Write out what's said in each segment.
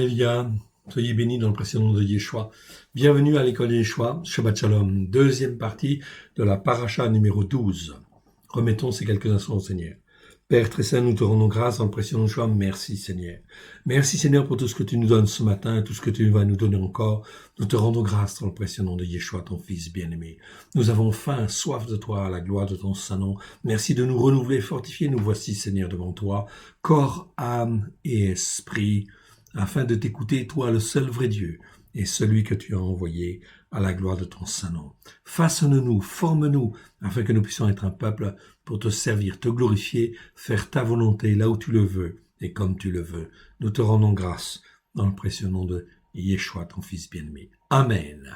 Alléluia, soyez bénis dans le précieux nom de Yeshua. Bienvenue à l'école Yeshua, Shabbat Shalom, deuxième partie de la paracha numéro 12. Remettons ces quelques instants au Seigneur. Père très saint, nous te rendons grâce dans le précieux nom de Yeshua. Merci Seigneur. Merci Seigneur pour tout ce que tu nous donnes ce matin, tout ce que tu vas nous donner encore. Nous te rendons grâce dans le précieux nom de Yeshua, ton Fils bien-aimé. Nous avons faim, soif de toi, à la gloire de ton saint nom. Merci de nous renouveler, fortifier. Nous voici Seigneur devant toi, corps, âme et esprit, afin de t'écouter, toi, le seul vrai Dieu, et celui que tu as envoyé à la gloire de ton saint nom. Façonne-nous, forme-nous, afin que nous puissions être un peuple pour te servir, te glorifier, faire ta volonté là où tu le veux et comme tu le veux. Nous te rendons grâce dans le précieux nom de Yeshua, ton Fils bien-aimé. Amen.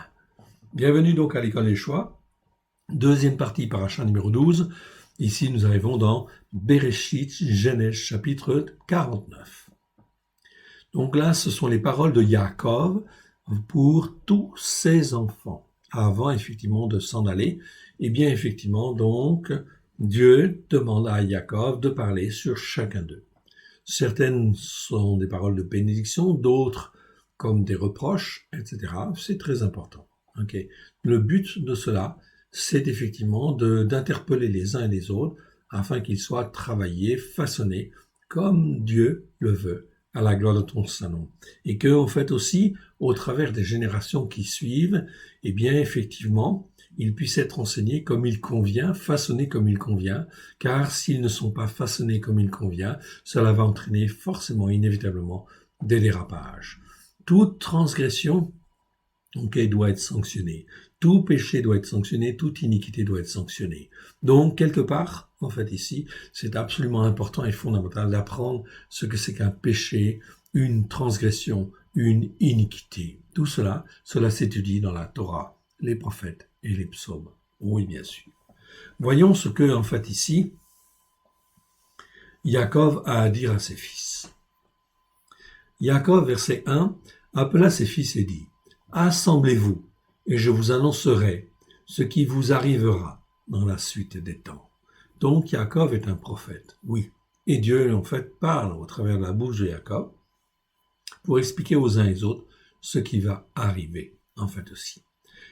Bienvenue donc à l'école Yeshua, deuxième partie, paracha numéro 12. Ici, nous arrivons dans Bereshit, Genèse, chapitre 49. Donc là, ce sont les paroles de Yaakov pour tous ses enfants. Avant, effectivement, de s'en aller, eh bien, effectivement, donc, Dieu demande à Yaakov de parler sur chacun d'eux. Certaines sont des paroles de bénédiction, d'autres comme des reproches, etc. C'est très important. Okay. Le but de cela, c'est effectivement d'interpeller les uns et les autres afin qu'ils soient travaillés, façonnés comme Dieu le veut, à la gloire de ton saint nom. Et que, en fait, aussi, au travers des générations qui suivent, eh bien, effectivement, ils puissent être enseignés comme il convient, façonnés comme il convient, car s'ils ne sont pas façonnés comme il convient, cela va entraîner forcément, inévitablement, des dérapages. Toute transgression, doit être sanctionnée. Tout péché doit être sanctionné, toute iniquité doit être sanctionnée. Donc, quelque part, en fait, ici, c'est absolument important et fondamental d'apprendre ce que c'est qu'un péché, une transgression, une iniquité. Tout cela s'étudie dans la Torah, les prophètes et les psaumes. Oui, bien sûr. Voyons ce que, en fait, ici, Yaakov a à dire à ses fils. Yaakov, verset 1, appela ses fils et dit: Assemblez-vous, et je vous annoncerai ce qui vous arrivera dans la suite des temps. Donc, Yaakov est un prophète, oui. Et Dieu, en fait, parle au travers de la bouche de Yaakov pour expliquer aux uns et aux autres ce qui va arriver, en fait aussi.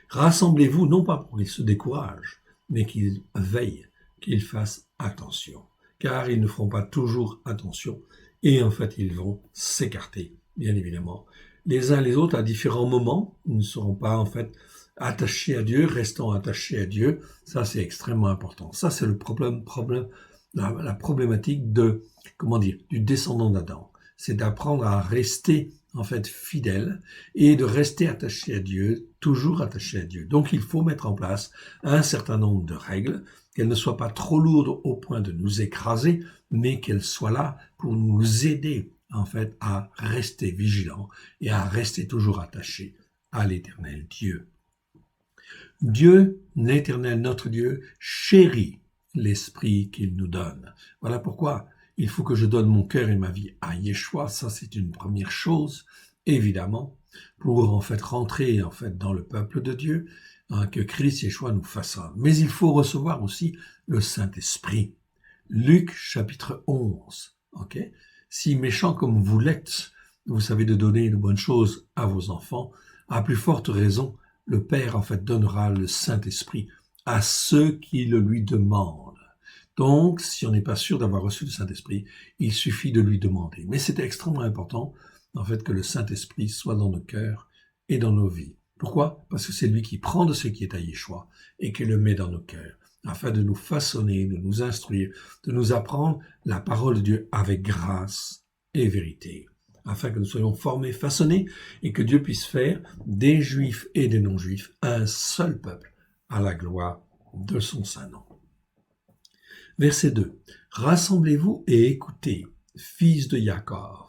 Rassemblez-vous, non pas pour qu'ils se découragent, mais qu'ils veillent, qu'ils fassent attention, car ils ne feront pas toujours attention, et en fait, ils vont s'écarter, bien évidemment, les uns les autres à différents moments. Ils ne seront pas, en fait, attachés à Dieu, restant attachés à Dieu. Ça, c'est extrêmement important. Ça, c'est le la problématique du descendant d'Adam. C'est d'apprendre à rester, en fait, fidèle et de rester attaché à Dieu, toujours attaché à Dieu. Donc, il faut mettre en place un certain nombre de règles, qu'elles ne soient pas trop lourdes au point de nous écraser, mais qu'elles soient là pour nous aider, en fait, à rester vigilants et à rester toujours attachés à l'éternel Dieu. Dieu, l'éternel, notre Dieu, chérit l'esprit qu'il nous donne. Voilà pourquoi il faut que je donne mon cœur et ma vie à Yeshua. Ça, c'est une première chose, évidemment, pour, en fait, rentrer, en fait, dans le peuple de Dieu, que Christ Yeshua nous façonne. Mais il faut recevoir aussi le Saint-Esprit. Luc, chapitre 11, ok? Si méchant comme vous l'êtes, vous savez de donner de bonnes choses à vos enfants, à plus forte raison, le Père, en fait, donnera le Saint-Esprit à ceux qui le lui demandent. Donc, si on n'est pas sûr d'avoir reçu le Saint-Esprit, il suffit de lui demander. Mais c'est extrêmement important, en fait, que le Saint-Esprit soit dans nos cœurs et dans nos vies. Pourquoi? Parce que c'est lui qui prend de ce qui est à Yeshua et qui le met dans nos cœurs, afin de nous façonner, de nous instruire, de nous apprendre la parole de Dieu avec grâce et vérité, afin que nous soyons formés, façonnés, et que Dieu puisse faire des Juifs et des non-Juifs un seul peuple, à la gloire de son saint nom. Verset 2. Rassemblez-vous et écoutez, fils de Yaakov.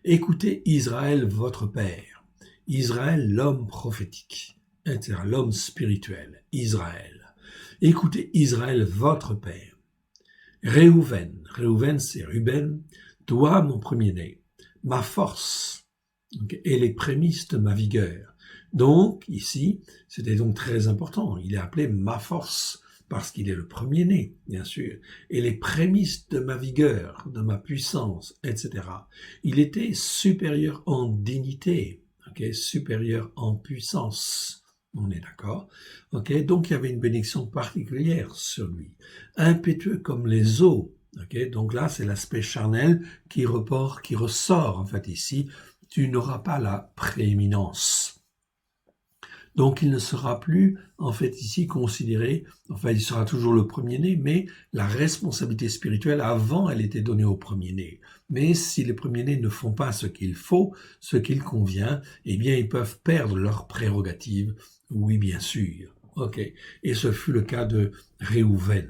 Écoutez Israël, votre père. Israël, l'homme prophétique, etc., l'homme spirituel, Israël. Écoutez Israël, votre père. Réhouven, c'est Ruben, toi, mon premier-né, ma force, et les prémices de ma vigueur. Donc, ici, c'était donc très important. Il est appelé ma force, parce qu'il est le premier-né, bien sûr, et les prémices de ma vigueur, de ma puissance, etc. Il était supérieur en dignité, supérieur en puissance. On est d'accord? Donc il y avait une bénédiction particulière sur lui. Impétueux comme les eaux. Donc là, c'est l'aspect charnel qui ressort en fait ici. Tu n'auras pas la prééminence. Donc il ne sera plus en fait ici considéré, enfin il sera toujours le premier-né, mais la responsabilité spirituelle avant elle était donnée au premier-né. Mais si les premiers-nés ne font pas ce qu'il faut, ce qu'il convient, eh bien ils peuvent perdre leurs prérogatives. Oui, bien sûr. Et ce fut le cas de Ruben.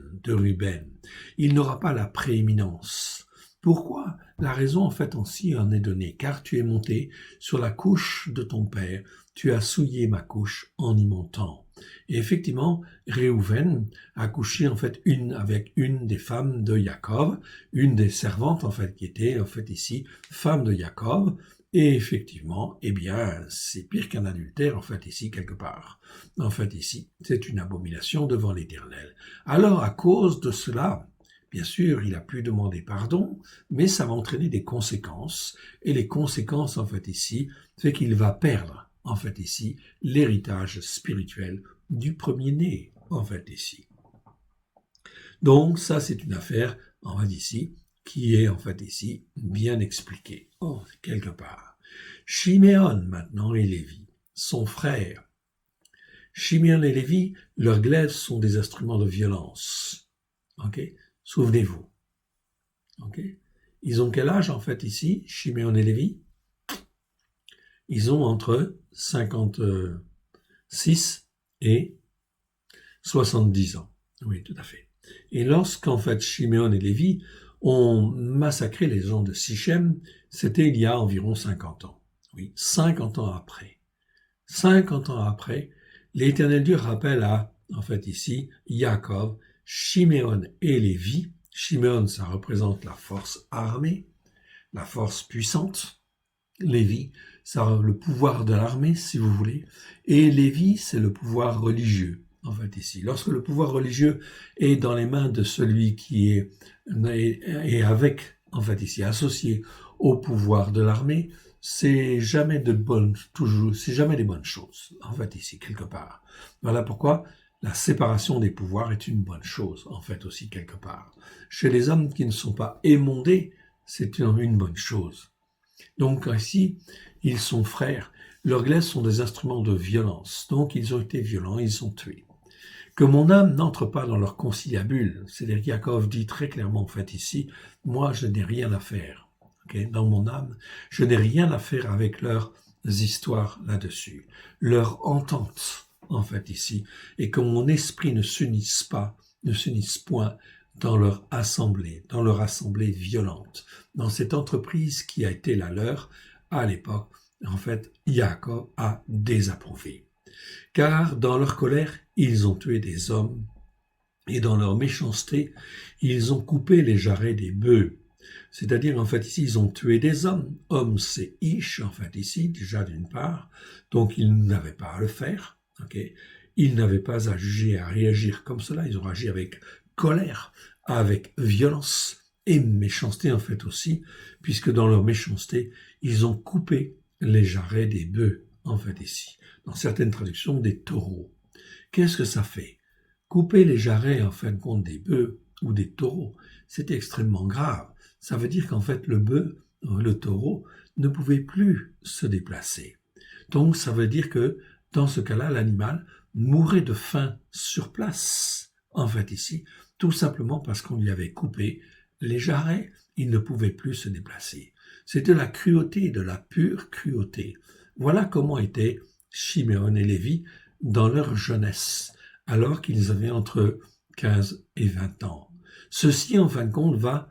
Il n'aura pas la prééminence. Pourquoi? La raison en fait aussi en est donnée, car tu es monté sur la couche de ton père, tu as souillé ma couche en y montant. Et effectivement, Réhouven a couché en fait avec une des femmes de Jacob, une des servantes en fait qui était en fait ici femme de Jacob. Et effectivement, eh bien, c'est pire qu'un adultère, en fait, ici, quelque part. En fait, ici, c'est une abomination devant l'Éternel. Alors, à cause de cela, bien sûr, il a pu demander pardon, mais ça va entraîner des conséquences. Et les conséquences, en fait, ici, c'est qu'il va perdre, en fait, ici, l'héritage spirituel du premier-né, en fait, ici. Donc, ça, c'est une affaire, en fait, ici, qui est en fait ici bien expliqué, quelque part. Chiméon maintenant et Lévi, son frère. Chiméon et Lévi, leurs glaives sont des instruments de violence. Souvenez-vous. Ils ont quel âge en fait ici, Chiméon et Lévi? Ils ont entre 56 et 70 ans. Oui, tout à fait. Et lorsqu'en fait Chiméon et Lévi ont massacré les gens de Sichem, c'était il y a environ 50 ans. Oui, 50 ans après. 50 ans après, l'Éternel Dieu rappelle à, en fait ici, Jacob, Chiméon et Lévi. Chiméon, ça représente la force armée, la force puissante. Lévi, ça a le pouvoir de l'armée, si vous voulez. Et Lévi, c'est le pouvoir religieux. En fait, ici, lorsque le pouvoir religieux est dans les mains de celui qui est avec, en fait, ici, associé au pouvoir de l'armée, c'est jamais des bonnes choses, en fait, ici, quelque part. Voilà pourquoi la séparation des pouvoirs est une bonne chose, en fait, aussi, quelque part. Chez les hommes qui ne sont pas émondés, c'est une bonne chose. Donc, ici, ils sont frères. Leurs glaives sont des instruments de violence. Donc, ils ont été violents, ils sont tués. Que mon âme n'entre pas dans leur conciliabule. C'est-à-dire Jacob dit très clairement, en fait, ici, moi, je n'ai rien à faire. Dans mon âme, je n'ai rien à faire avec leurs histoires là-dessus. Leur entente, en fait, ici. Et que mon esprit ne s'unisse point dans leur assemblée violente. Dans cette entreprise qui a été la leur à l'époque, en fait, Jacob a désapprouvé. Car dans leur colère, ils ont tué des hommes, et dans leur méchanceté, ils ont coupé les jarrets des bœufs. C'est-à-dire, en fait, ici, ils ont tué des hommes. Homme, c'est Ish, en fait, ici, déjà d'une part. Donc, ils n'avaient pas à le faire. Ils n'avaient pas à juger, à réagir comme cela. Ils ont agi avec colère, avec violence et méchanceté, en fait, aussi, puisque dans leur méchanceté, ils ont coupé les jarrets des bœufs, en fait, ici. Dans certaines traductions, des taureaux. Qu'est-ce que ça fait? Couper les jarrets, en fin de compte, des bœufs ou des taureaux, c'est extrêmement grave. Ça veut dire qu'en fait, le bœuf, le taureau, ne pouvait plus se déplacer. Donc, ça veut dire que, dans ce cas-là, l'animal mourait de faim sur place, en fait, ici, tout simplement parce qu'on lui avait coupé les jarrets, il ne pouvait plus se déplacer. C'était la cruauté, de la pure cruauté. Voilà comment étaient Chiméon et Lévi dans leur jeunesse, alors qu'ils avaient entre 15 et 20 ans. Ceci, en fin de compte, va,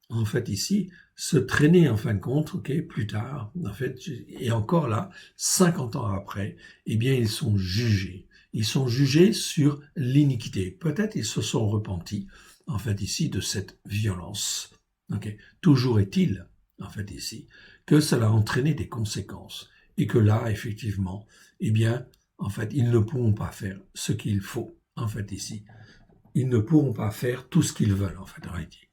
en fait, ici, se traîner, en fin de compte, plus tard, en fait, et encore là, 50 ans après, eh bien, ils sont jugés. Ils sont jugés sur l'iniquité. Peut-être ils se sont repentis, en fait, ici, de cette violence. Toujours est-il, en fait, ici, que cela a entraîné des conséquences. Et que là, effectivement, eh bien, en fait, ils ne pourront pas faire ce qu'il faut, en fait, ici, ils ne pourront pas faire tout ce qu'ils veulent, en fait, en réalité.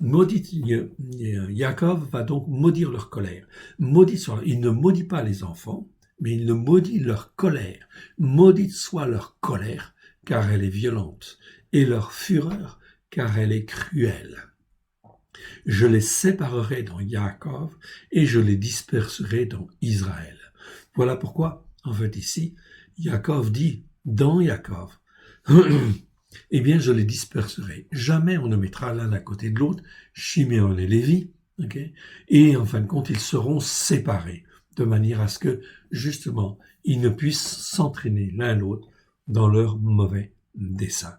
Yaakov va donc maudire leur colère. Il ne maudit pas les enfants, mais il ne maudit leur colère. Maudite soit leur colère, car elle est violente, et leur fureur, car elle est cruelle. Je les séparerai dans Yaakov, et je les disperserai dans Israël. Voilà pourquoi, en fait, ici, Yaakov dit, dans Yaakov, eh bien, je les disperserai. Jamais on ne mettra l'un à côté de l'autre, Chiméon et Lévi, okay? Et en fin de compte, ils seront séparés, de manière à ce que, justement, ils ne puissent s'entraîner l'un l'autre dans leurs mauvais desseins.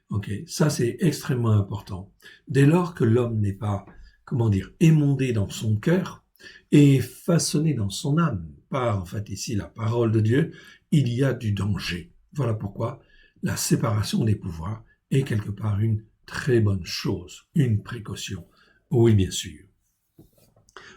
Okay? Ça, c'est extrêmement important. Dès lors que l'homme n'est pas, émondé dans son cœur et façonné dans son âme par, en fait, ici, la parole de Dieu, il y a du danger. Voilà pourquoi la séparation des pouvoirs est quelque part une très bonne chose, une précaution. Oui, bien sûr.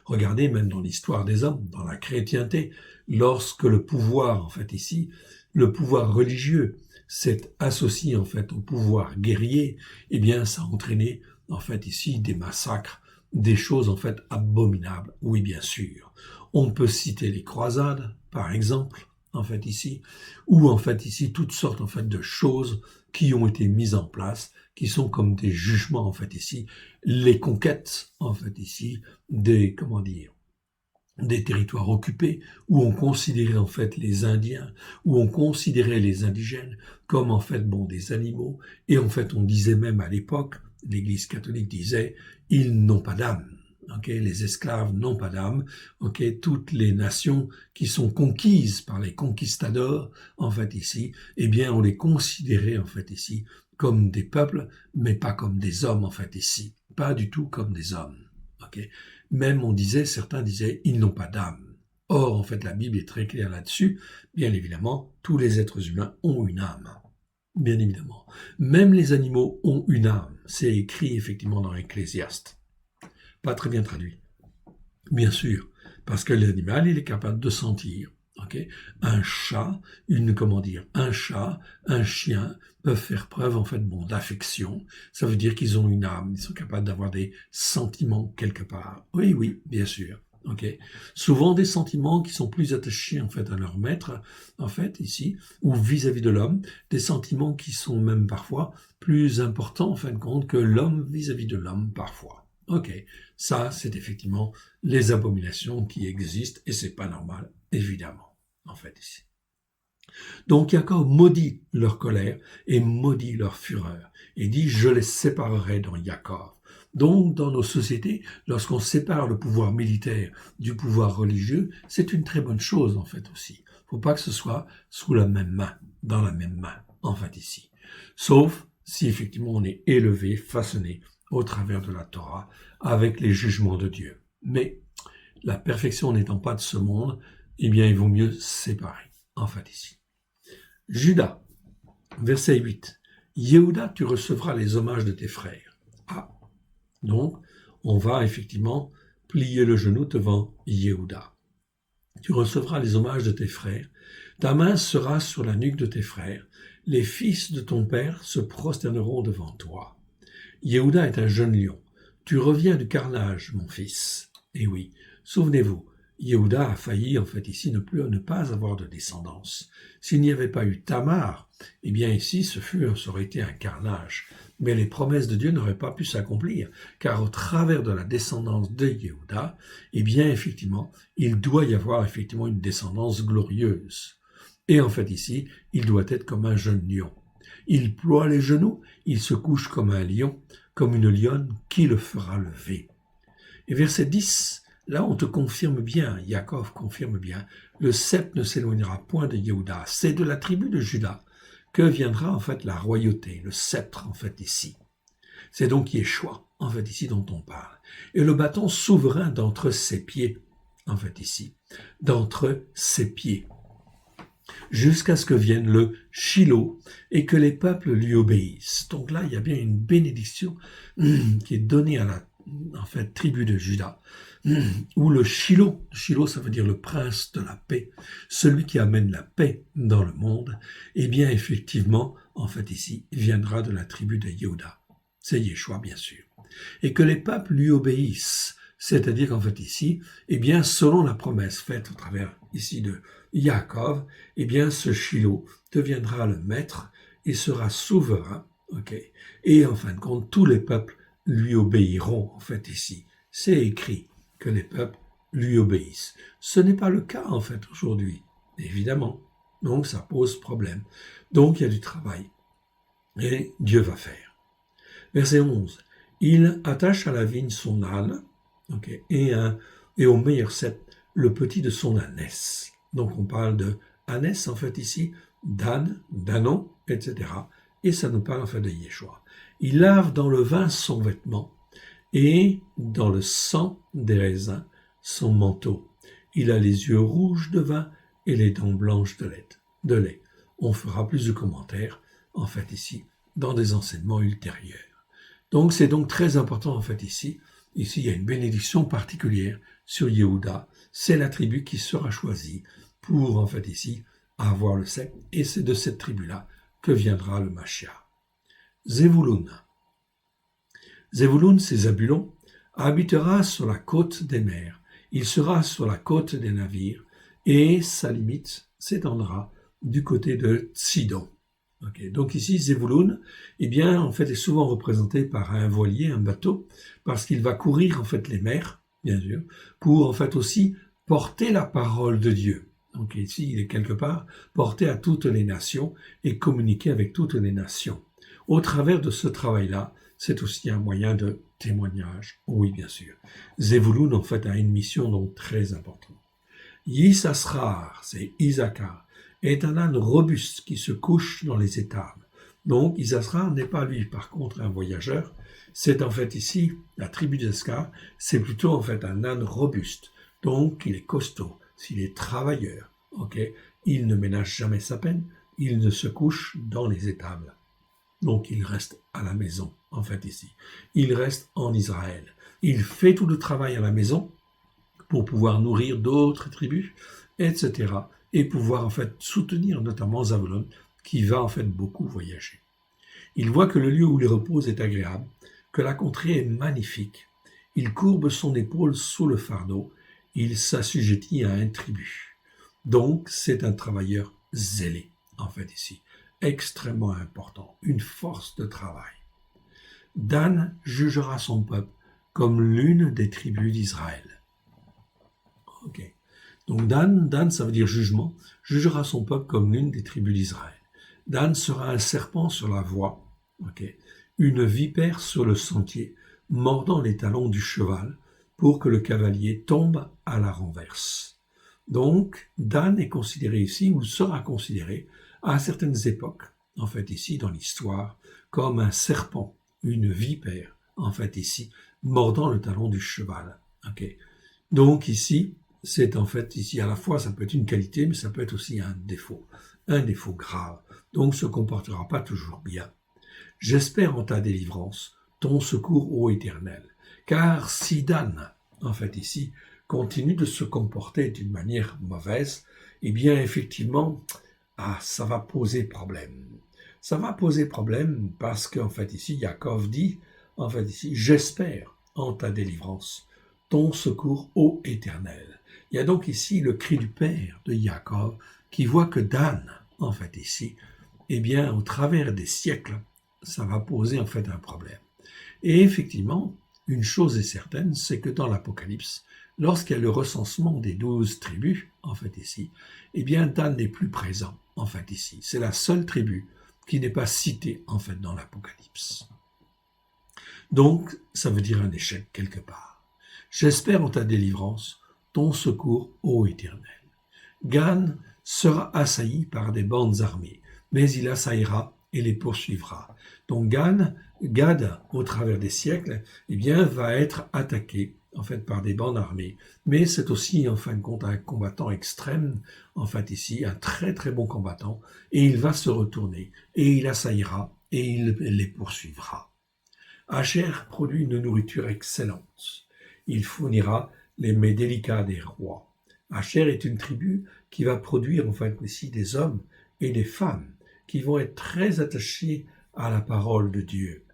Regardez même dans l'histoire des hommes, dans la chrétienté, lorsque le pouvoir, en fait ici, le pouvoir religieux s'est associé en fait au pouvoir guerrier, eh bien ça a entraîné en fait ici des massacres, des choses en fait abominables. Oui, bien sûr. On peut citer les croisades, par exemple, en fait ici, ou en fait ici toutes sortes en fait de choses qui ont été mises en place, qui sont comme des jugements en fait ici, les conquêtes en fait ici des des territoires occupés où on considérait en fait les Indiens, où on considérait les indigènes comme en fait des animaux, et en fait on disait même à l'époque, l'Église catholique disait ils n'ont pas d'âme. Okay, les esclaves n'ont pas d'âme. Okay, toutes les nations qui sont conquises par les conquistadors, en fait ici, eh bien on les considérait en fait ici comme des peuples, mais pas comme des hommes en fait ici, pas du tout comme des hommes. Okay. Même certains disaient ils n'ont pas d'âme. Or en fait la Bible est très claire là-dessus. Bien évidemment, tous les êtres humains ont une âme. Bien évidemment, même les animaux ont une âme. C'est écrit effectivement dans l'Ecclésiaste. Pas très bien traduit. Bien sûr, parce que l'animal, il est capable de sentir. Okay? Un chat, un chien peuvent faire preuve en fait d'affection. Ça veut dire qu'ils ont une âme, ils sont capables d'avoir des sentiments quelque part. Oui, oui, bien sûr. Okay. Souvent des sentiments qui sont plus attachés en fait à leur maître, en fait ici, ou vis-à-vis de l'homme, des sentiments qui sont même parfois plus importants en fin de compte que l'homme vis-à-vis de l'homme parfois. Ok, ça c'est effectivement les abominations qui existent et c'est pas normal, évidemment, en fait ici. Donc Jacob maudit leur colère et maudit leur fureur et dit je les séparerai dans Jacob. Donc dans nos sociétés, lorsqu'on sépare le pouvoir militaire du pouvoir religieux, c'est une très bonne chose en fait aussi. Faut pas que ce soit sous la même main, dans la même main, en fait ici. Sauf si effectivement on est élevé, façonné au travers de la Torah, avec les jugements de Dieu. Mais la perfection n'étant pas de ce monde, eh bien il vaut mieux séparer, en fait ici. Judas, verset 8. Yehuda, tu recevras les hommages de tes frères. Ah, donc on va effectivement plier le genou devant Yehuda. Tu recevras les hommages de tes frères. Ta main sera sur la nuque de tes frères. Les fils de ton père se prosterneront devant toi. Yehuda est un jeune lion. Tu reviens du carnage, mon fils. Et oui, souvenez-vous, Yehuda a failli, en fait, ici, ne pas avoir de descendance. S'il n'y avait pas eu Tamar, eh bien, ici, ça aurait été un carnage. Mais les promesses de Dieu n'auraient pas pu s'accomplir, car au travers de la descendance de Yehuda, eh bien, effectivement, il doit y avoir, effectivement, une descendance glorieuse. Et en fait, ici, il doit être comme un jeune lion. Il ploie les genoux, il se couche comme un lion, comme une lionne qui le fera lever. Et verset 10, là on te confirme bien, Yaakov confirme bien, le sceptre ne s'éloignera point de Yehuda, c'est de la tribu de Juda que viendra en fait la royauté, le sceptre en fait ici. C'est donc Yeshua en fait ici dont on parle. Et le bâton souverain d'entre ses pieds, en fait ici, d'entre ses pieds. Jusqu'à ce que vienne le Shiloh et que les peuples lui obéissent. Donc là, il y a bien une bénédiction qui est donnée à la tribu de Juda, où le Shiloh, ça veut dire le prince de la paix, celui qui amène la paix dans le monde, eh bien effectivement en fait ici, viendra de la tribu de Yehuda. C'est Yeshua, bien sûr. Et que les peuples lui obéissent. C'est-à-dire qu'en fait ici, eh bien, selon la promesse faite au travers ici de Yaakov, eh bien, ce Shilo deviendra le maître et sera souverain, ok. Et en fin de compte, tous les peuples lui obéiront, en fait ici. C'est écrit que les peuples lui obéissent. Ce n'est pas le cas, en fait, aujourd'hui, évidemment. Donc, ça pose problème. Donc, il y a du travail. Et Dieu va faire. Verset 11. Il attache à la vigne son âne, okay, et au meilleur cep, le petit de son ânesse. Donc on parle de ânesse, en fait, ici, d'âne, d'ânon, etc. Et ça nous parle, en fait, de Yeshua. Il lave dans le vin son vêtement et dans le sang des raisins son manteau. Il a les yeux rouges de vin et les dents blanches de lait. On fera plus de commentaires, en fait, ici, dans des enseignements ultérieurs. Donc, c'est donc très important, en fait, ici. Ici, il y a une bénédiction particulière sur Yehuda. C'est la tribu qui sera choisie pour, en fait, ici, avoir le sceptre. Et c'est de cette tribu-là que viendra le Mashiach. Zévouloun. Zévouloun, c'est Zabulon, habitera sur la côte des mers. Il sera sur la côte des navires et sa limite s'étendra du côté de Tsidon. Okay. Donc ici, Zévouloun, eh bien, en fait, est souvent représenté par un voilier, un bateau, parce qu'il va courir, en fait, les mers, bien sûr, pour, en fait, aussi porter la parole de Dieu. Donc ici, il est quelque part porté à toutes les nations et communiquer avec toutes les nations. Au travers de ce travail-là, c'est aussi un moyen de témoignage. Oui, bien sûr. Zévouloun, en fait, a une mission donc très importante. Yissachar, c'est Issachar, est un âne robuste qui se couche dans les étables. Donc, Issachar n'est pas, lui, par contre, un voyageur. C'est en fait ici, la tribu d'Issachar, c'est plutôt en fait un âne robuste. Donc, il est costaud, s'il est travailleur, ok. Il ne ménage jamais sa peine, il ne se couche dans les étables. Donc, il reste à la maison, en fait, ici. Il reste en Israël. Il fait tout le travail à la maison pour pouvoir nourrir d'autres tribus, etc. Et pouvoir, en fait, soutenir notamment Zabulon, qui va, en fait, beaucoup voyager. Il voit que le lieu où il repose est agréable, que la contrée est magnifique. Il courbe son épaule sous le fardeau. Il s'assujettit à un tribut. Donc, c'est un travailleur zélé, en fait, ici. Extrêmement important, une force de travail. Dan jugera son peuple comme l'une des tribus d'Israël. Ok. Donc Dan, ça veut dire jugement, jugera son peuple comme l'une des tribus d'Israël. Dan sera un serpent sur la voie, ok, une vipère sur le sentier, mordant les talons du cheval pour que le cavalier tombe à la renverse. Donc, Dan est considéré ici, ou sera considéré, à certaines époques, en fait ici dans l'histoire, comme un serpent, une vipère, en fait ici, mordant le talon du cheval. Okay. Donc ici, c'est en fait ici, à la fois ça peut être une qualité, mais ça peut être aussi un défaut grave. Donc se comportera pas toujours bien. J'espère en ta délivrance, ton secours, ô Éternel, car si Dan, en fait ici, continue de se comporter d'une manière mauvaise, eh bien effectivement, ça va poser problème. Ça va poser problème parce qu'en fait ici, Yaakov dit, en fait ici, j'espère en ta délivrance, ton secours, ô Éternel. Il y a donc ici le cri du Père de Yaakov qui voit que Dan, en fait ici, eh bien, au travers des siècles, ça va poser en fait un problème. Et effectivement, une chose est certaine, c'est que dans l'Apocalypse, lorsqu'il y a le recensement des 12 tribus, en fait ici, eh bien Dan n'est plus présent, en fait ici. C'est la seule tribu qui n'est pas citée, en fait, dans l'Apocalypse. Donc, ça veut dire un échec quelque part. J'espère en ta délivrance, ton secours, ô Éternel. Gan sera assailli par des bandes armées, mais il assaillera et les poursuivra. Donc Gad, au travers des siècles, eh bien, va être attaqué en fait par des bandes armées. Mais c'est aussi en fin de compte un combattant extrême, en fait ici, un très très bon combattant, et il va se retourner, et il assaillera, et il les poursuivra. Asher produit une nourriture excellente. Il fournira les mets délicats des rois. Asher est une tribu qui va produire en fait ici des hommes et des femmes, qui vont être très attachés à la parole de Dieu.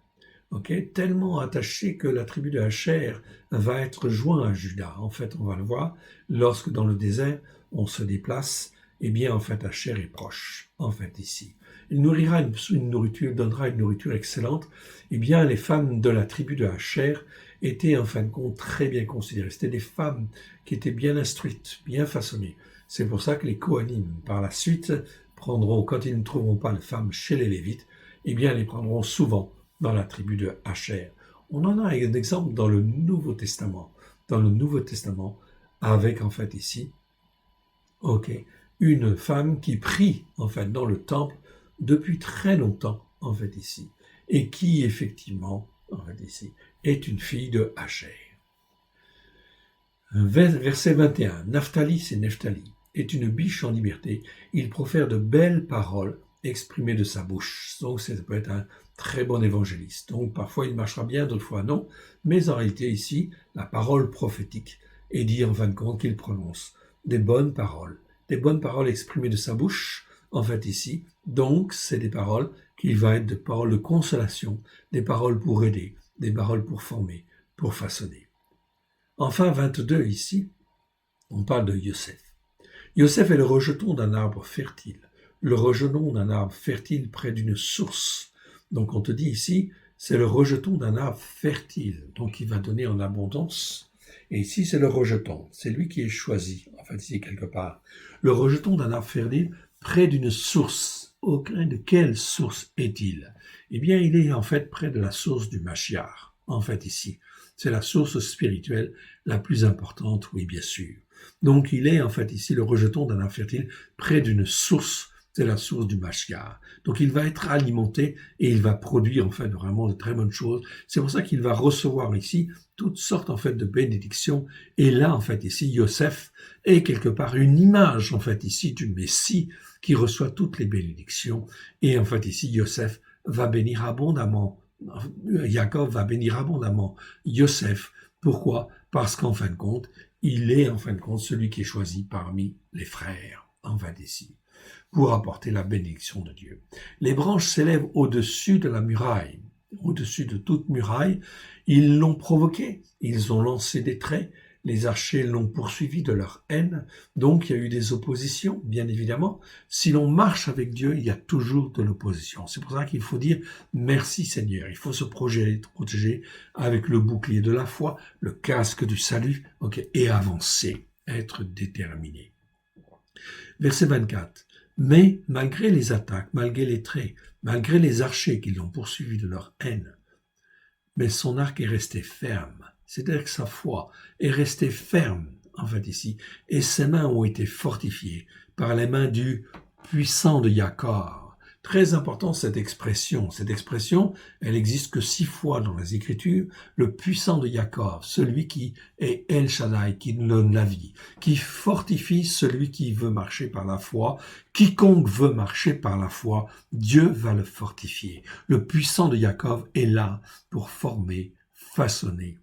Tellement attachés que la tribu de Asher va être joint à Juda. En fait, on va le voir, lorsque dans le désert, on se déplace, eh bien, en fait, Asher est proche, en fait, ici. Il nourrira une nourriture, donnera une nourriture excellente. Eh bien, les femmes de la tribu de Asher étaient, en fin de compte, très bien considérées. C'était des femmes qui étaient bien instruites, bien façonnées. C'est pour ça que les Kohanim, par la suite, prendront, quand ils ne trouveront pas de femmes chez les Lévites, eh bien, les prendront souvent dans la tribu de Asher. On en a un exemple dans le Nouveau Testament. Dans le Nouveau Testament, avec, en fait, ici, une femme qui prie, en fait, dans le temple depuis très longtemps, en fait, ici, et qui, effectivement, en fait, ici, est une fille de Asher. Verset 21. Naphtali, c'est Nephtali, est une biche en liberté. Il profère de belles paroles exprimées de sa bouche. Donc, ça peut être un très bon évangéliste. Donc, parfois, il marchera bien, d'autres fois non. Mais en réalité, ici, la parole prophétique est dit, en fin de compte, qu'il prononce des bonnes paroles exprimées de sa bouche, en fait, ici. Donc, c'est des paroles qui vont être des paroles de consolation, des paroles pour aider, des paroles pour former, pour façonner. Enfin, 22, ici, on parle de Yosef. Yosef est le rejeton d'un arbre fertile. Le rejeton d'un arbre fertile près d'une source. Donc, on te dit ici, c'est le rejeton d'un arbre fertile, donc il va donner en abondance. Et ici, c'est le rejeton, c'est lui qui est choisi, en fait, ici, quelque part. Le rejeton d'un arbre fertile près d'une source. Aucun de quelle source est-il? Eh bien, il est en fait près de la source du Mashiach, en fait, ici. C'est la source spirituelle la plus importante, oui, bien sûr. Donc, il est en fait ici le rejeton d'un arbre fertile près d'une source, c'est la source du Mashiach. Donc, il va être alimenté et il va produire en fait vraiment de très bonnes choses. C'est pour ça qu'il va recevoir ici toutes sortes en fait de bénédictions. Et là, en fait, ici, Yosef est quelque part une image en fait ici du Messie qui reçoit toutes les bénédictions. Et en fait, ici, Yosef va bénir abondamment. Jacob va bénir abondamment Yosef. Pourquoi? Parce qu'en fin de compte, il est en fin de compte celui qui est choisi parmi les frères, en fait ici, pour apporter la bénédiction de Dieu. Les branches s'élèvent au-dessus de la muraille, au-dessus de toute muraille. Ils l'ont provoqué, ils ont lancé des traits, les archers l'ont poursuivi de leur haine, donc il y a eu des oppositions, bien évidemment. Si l'on marche avec Dieu, il y a toujours de l'opposition. C'est pour ça qu'il faut dire merci Seigneur. Il faut se protéger avec le bouclier de la foi, le casque du salut, et avancer, être déterminé. Verset 24. Mais malgré les attaques, malgré les traits, malgré les archers qui l'ont poursuivi de leur haine, mais son arc est resté ferme. C'est-à-dire que sa foi est restée ferme, en fait, ici, et ses mains ont été fortifiées par les mains du puissant de Jacob. Très important cette expression. Cette expression, elle existe que 6 fois dans les Écritures. Le puissant de Jacob, celui qui est El Shaddai, qui donne la vie, qui fortifie celui qui veut marcher par la foi. Quiconque veut marcher par la foi, Dieu va le fortifier. Le puissant de Jacob est là pour former, façonner,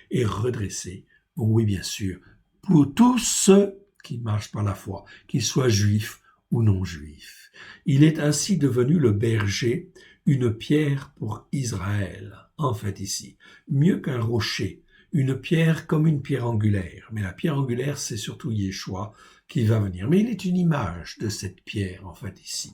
et redresser. Oui, bien sûr, pour tous ceux qui marchent par la foi, qu'ils soient juifs ou non juifs. Il est ainsi devenu le berger, une pierre pour Israël, en fait ici, mieux qu'un rocher, une pierre comme une pierre angulaire. Mais la pierre angulaire, c'est surtout Yeshua qui va venir. Mais il est une image de cette pierre, en fait ici,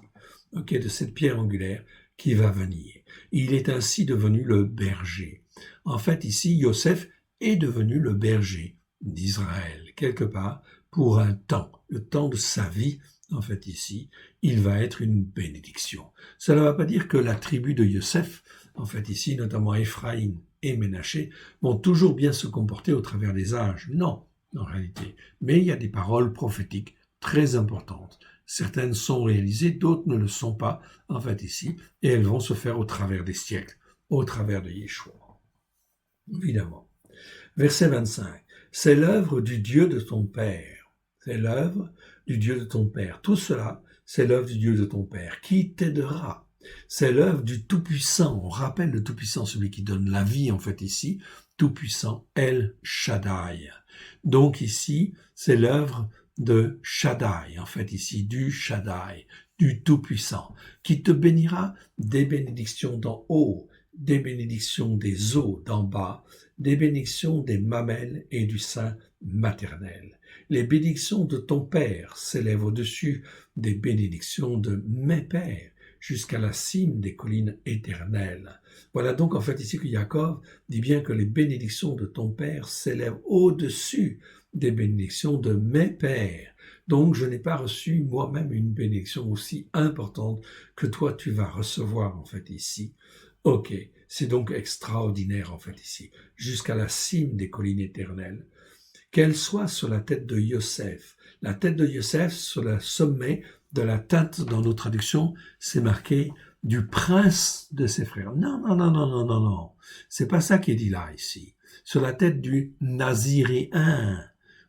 de cette pierre angulaire qui va venir. Il est ainsi devenu le berger. En fait ici, Yosef est devenu le berger d'Israël, quelque part, pour un temps, le temps de sa vie. En fait, ici, il va être une bénédiction. Cela ne va pas dire que la tribu de Yosef, en fait, ici, notamment Éphraïm et Ménaché, vont toujours bien se comporter au travers des âges. Non, en réalité. Mais il y a des paroles prophétiques très importantes. Certaines sont réalisées, d'autres ne le sont pas, en fait, ici, et elles vont se faire au travers des siècles, au travers de Yeshua. Évidemment. Verset 25. C'est l'œuvre du Dieu de ton Père. C'est l'œuvre du Dieu de ton Père. Tout cela, c'est l'œuvre du Dieu de ton Père qui t'aidera. C'est l'œuvre du Tout-Puissant. On rappelle le Tout-Puissant, celui qui donne la vie, en fait, ici. Tout-Puissant, El Shaddai. Donc ici, c'est l'œuvre de Shaddai, en fait, ici, du Shaddai, du Tout-Puissant, qui te bénira des bénédictions d'en haut, des bénédictions des eaux d'en bas, des bénédictions des mamelles et du sein maternel. Les bénédictions de ton Père s'élèvent au-dessus des bénédictions de mes pères, jusqu'à la cime des collines éternelles. Voilà donc en fait ici que Jacob dit bien que les bénédictions de ton Père s'élèvent au-dessus des bénédictions de mes pères. Donc je n'ai pas reçu moi-même une bénédiction aussi importante que toi tu vas recevoir en fait ici. Ok, c'est donc extraordinaire en fait ici, jusqu'à la cime des collines éternelles. Qu'elle soit sur la tête de Yosef. La tête de Yosef sur le sommet de la tête, dans nos traductions, c'est marqué du prince de ses frères. Non, non, non, non, non, non, non. C'est pas ça qui est dit là, ici. Sur la tête du naziréen.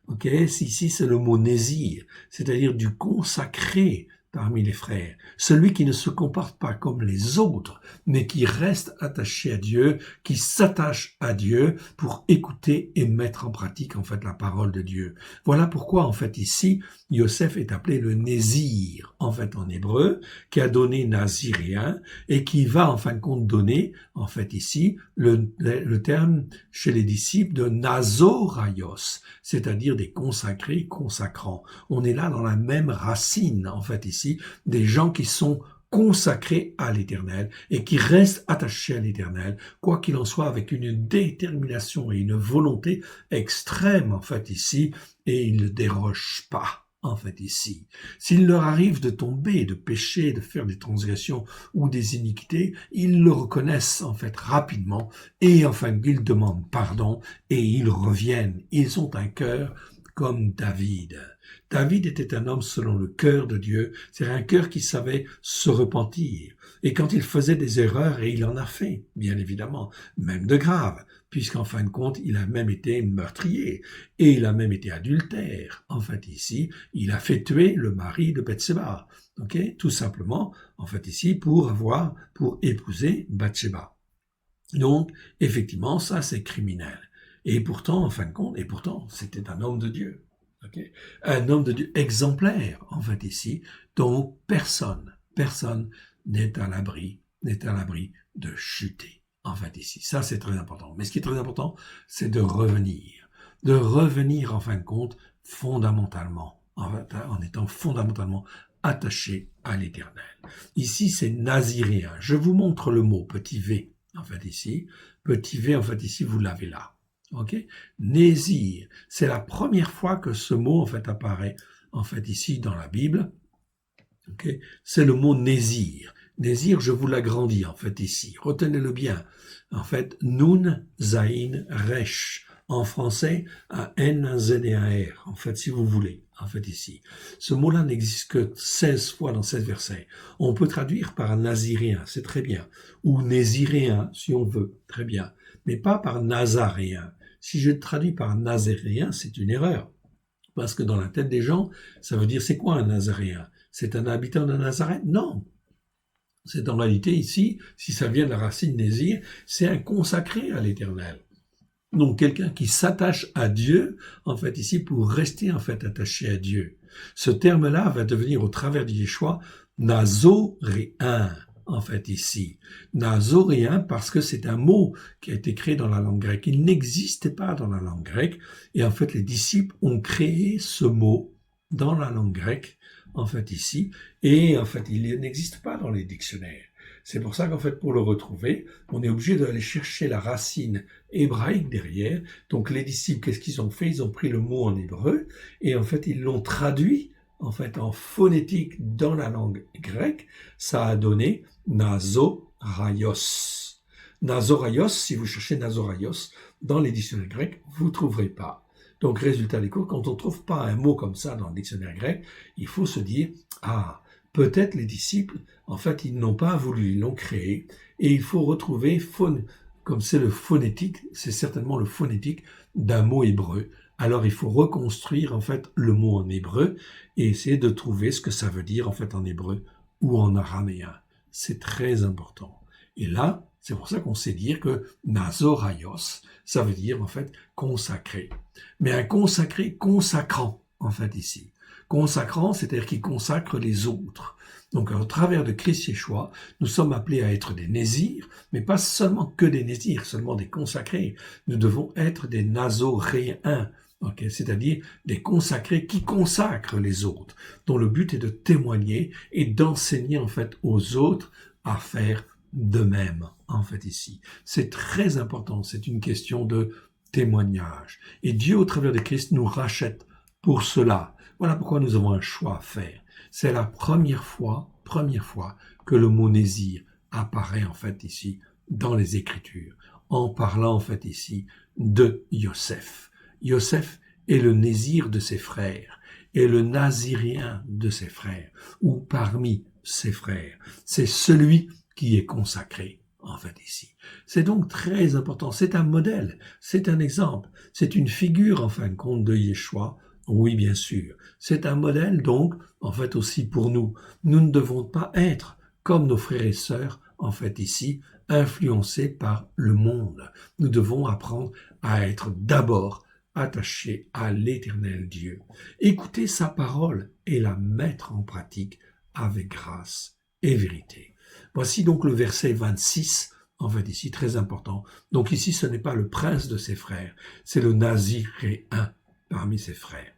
Ok, ici c'est le mot nésir, c'est-à-dire du consacré parmi les frères, celui qui ne se comporte pas comme les autres, mais qui reste attaché à Dieu, qui s'attache à Dieu pour écouter et mettre en pratique en fait la parole de Dieu. Voilà pourquoi en fait ici, Yosef est appelé le Nézir, en fait en hébreu, qui a donné naziréen et qui va en fin de compte donner en fait ici le terme chez les disciples de nazoraios, c'est-à-dire des consacrés, consacrants. On est là dans la même racine en fait ici, des gens qui sont consacrés à l'Éternel et qui restent attachés à l'Éternel, quoi qu'il en soit, avec une détermination et une volonté extrême en fait ici, et ils ne dérogent pas en fait ici. S'il leur arrive de tomber, de pécher, de faire des transgressions ou des iniquités, ils le reconnaissent en fait rapidement et enfin ils demandent pardon et ils reviennent. Ils ont un cœur comme David. David était un homme selon le cœur de Dieu, c'est un cœur qui savait se repentir. Et quand il faisait des erreurs, et il en a fait, bien évidemment, même de graves, puisqu'en fin de compte, il a même été meurtrier, et il a même été adultère. En fait, ici, il a fait tuer le mari de Bathsheba, tout simplement, en fait, ici, pour épouser Bathsheba. Donc, effectivement, ça, c'est criminel. Et pourtant, en fin de compte, c'était un homme de Dieu. Un homme de Dieu exemplaire, en fait, ici, dont personne n'est à l'abri de chuter, en fait, ici. Ça, c'est très important. Mais ce qui est très important, c'est de revenir, en fin de compte, fondamentalement, en étant fondamentalement attaché à l'Éternel. Ici, c'est naziréen. Je vous montre le mot petit v, en fait, ici. Petit v, en fait, ici, vous l'avez là. Nézir, c'est la première fois que ce mot en fait apparaît en fait ici dans la Bible. C'est le mot Nézir. Nézir, je vous l'agrandis en fait ici. Retenez-le bien. En fait, Nun, Zain, Resh. En français, un N, un Z et un R. En fait, si vous voulez. En fait, ici. Ce mot-là n'existe que 16 fois dans 16 versets. On peut traduire par naziréen, c'est très bien. Ou néziréen, si on veut. Très bien. Mais pas par nazaréen. Si je traduis par nazaréen, c'est une erreur. Parce que dans la tête des gens, ça veut dire c'est quoi un nazaréen? C'est un habitant de Nazareth? Non. C'est en réalité ici, si ça vient de la racine nésir, c'est un consacré à l'Éternel. Donc quelqu'un qui s'attache à Dieu, en fait ici, pour rester en fait attaché à Dieu. Ce terme-là va devenir au travers du Yeshua nazoréen. En fait, ici. Nazoréen, parce que c'est un mot qui a été créé dans la langue grecque. Il n'existait pas dans la langue grecque. Et en fait, les disciples ont créé ce mot dans la langue grecque, en fait, ici. Et en fait, il n'existe pas dans les dictionnaires. C'est pour ça qu'en fait, pour le retrouver, on est obligé d'aller chercher la racine hébraïque derrière. Donc, les disciples, qu'est-ce qu'ils ont fait? Ils ont pris le mot en hébreu et en fait, ils l'ont traduit en fait, en phonétique dans la langue grecque, ça a donné nazoraios. Nazoraios, si vous cherchez nazoraios dans les dictionnaires grecs, vous ne trouverez pas. Donc, résultat des cours, quand on ne trouve pas un mot comme ça dans le dictionnaire grec, il faut se dire, peut-être les disciples, en fait, ils n'ont pas voulu, ils l'ont créé, et il faut retrouver, comme c'est le phonétique, c'est certainement le phonétique d'un mot hébreu. Alors, il faut reconstruire, en fait, le mot en hébreu et essayer de trouver ce que ça veut dire, en fait, en hébreu ou en araméen. C'est très important. Et là, c'est pour ça qu'on sait dire que nazoraios, ça veut dire, en fait, consacré. Mais un consacré consacrant, en fait, ici. Consacrant, c'est-à-dire qui consacre les autres. Donc, au travers de Christ Yeshua, nous sommes appelés à être des Nézirs, mais pas seulement que des Nézirs, seulement des consacrés. Nous devons être des Nazoréens, c'est-à-dire des consacrés qui consacrent les autres, dont le but est de témoigner et d'enseigner en fait aux autres à faire de même, en fait, ici. C'est très important, c'est une question de témoignage. Et Dieu, au travers de Christ, nous rachète pour cela. Voilà pourquoi nous avons un choix à faire. C'est la première fois que le mot Nésir apparaît, en fait, ici, dans les Écritures, en parlant, en fait, ici, de Yosef. Yosef est le Nésir de ses frères, est le Nazirien de ses frères, ou parmi ses frères. C'est celui qui est consacré, en fait, ici. C'est donc très important. C'est un modèle, c'est un exemple, c'est une figure, en fin de compte, de Yeshua. Oui, bien sûr. C'est un modèle, donc, en fait, aussi pour nous. Nous ne devons pas être, comme nos frères et sœurs, en fait, ici, influencés par le monde. Nous devons apprendre à être d'abord attachés à l'Éternel Dieu. Écouter sa parole et la mettre en pratique avec grâce et vérité. Voici donc le verset 26, en fait ici, très important. Donc ici, ce n'est pas le prince de ses frères, c'est le Naziréen parmi ses frères.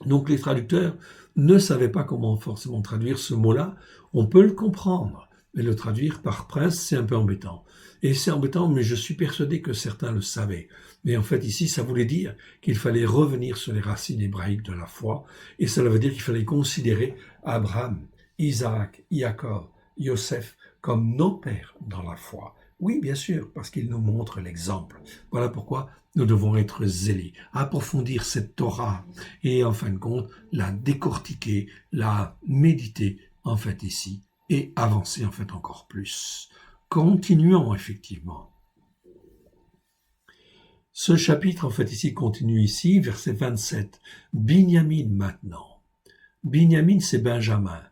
Donc les traducteurs ne savaient pas comment forcément traduire ce mot-là. On peut le comprendre, mais le traduire par prince, c'est un peu embêtant. Et c'est embêtant, mais je suis persuadé que certains le savaient. Mais en fait, ici, ça voulait dire qu'il fallait revenir sur les racines hébraïques de la foi, et cela veut dire qu'il fallait considérer Abraham, Isaac, Jacob, Yosef comme nos pères dans la foi. Oui, bien sûr, parce qu'ils nous montrent l'exemple. Voilà pourquoi nous devons être zélés, approfondir cette Torah et en fin de compte la décortiquer, la méditer en fait ici et avancer en fait encore plus. Continuons effectivement. Ce chapitre en fait ici continue ici, verset 27. Binyamin maintenant. Binyamin c'est Benjamin.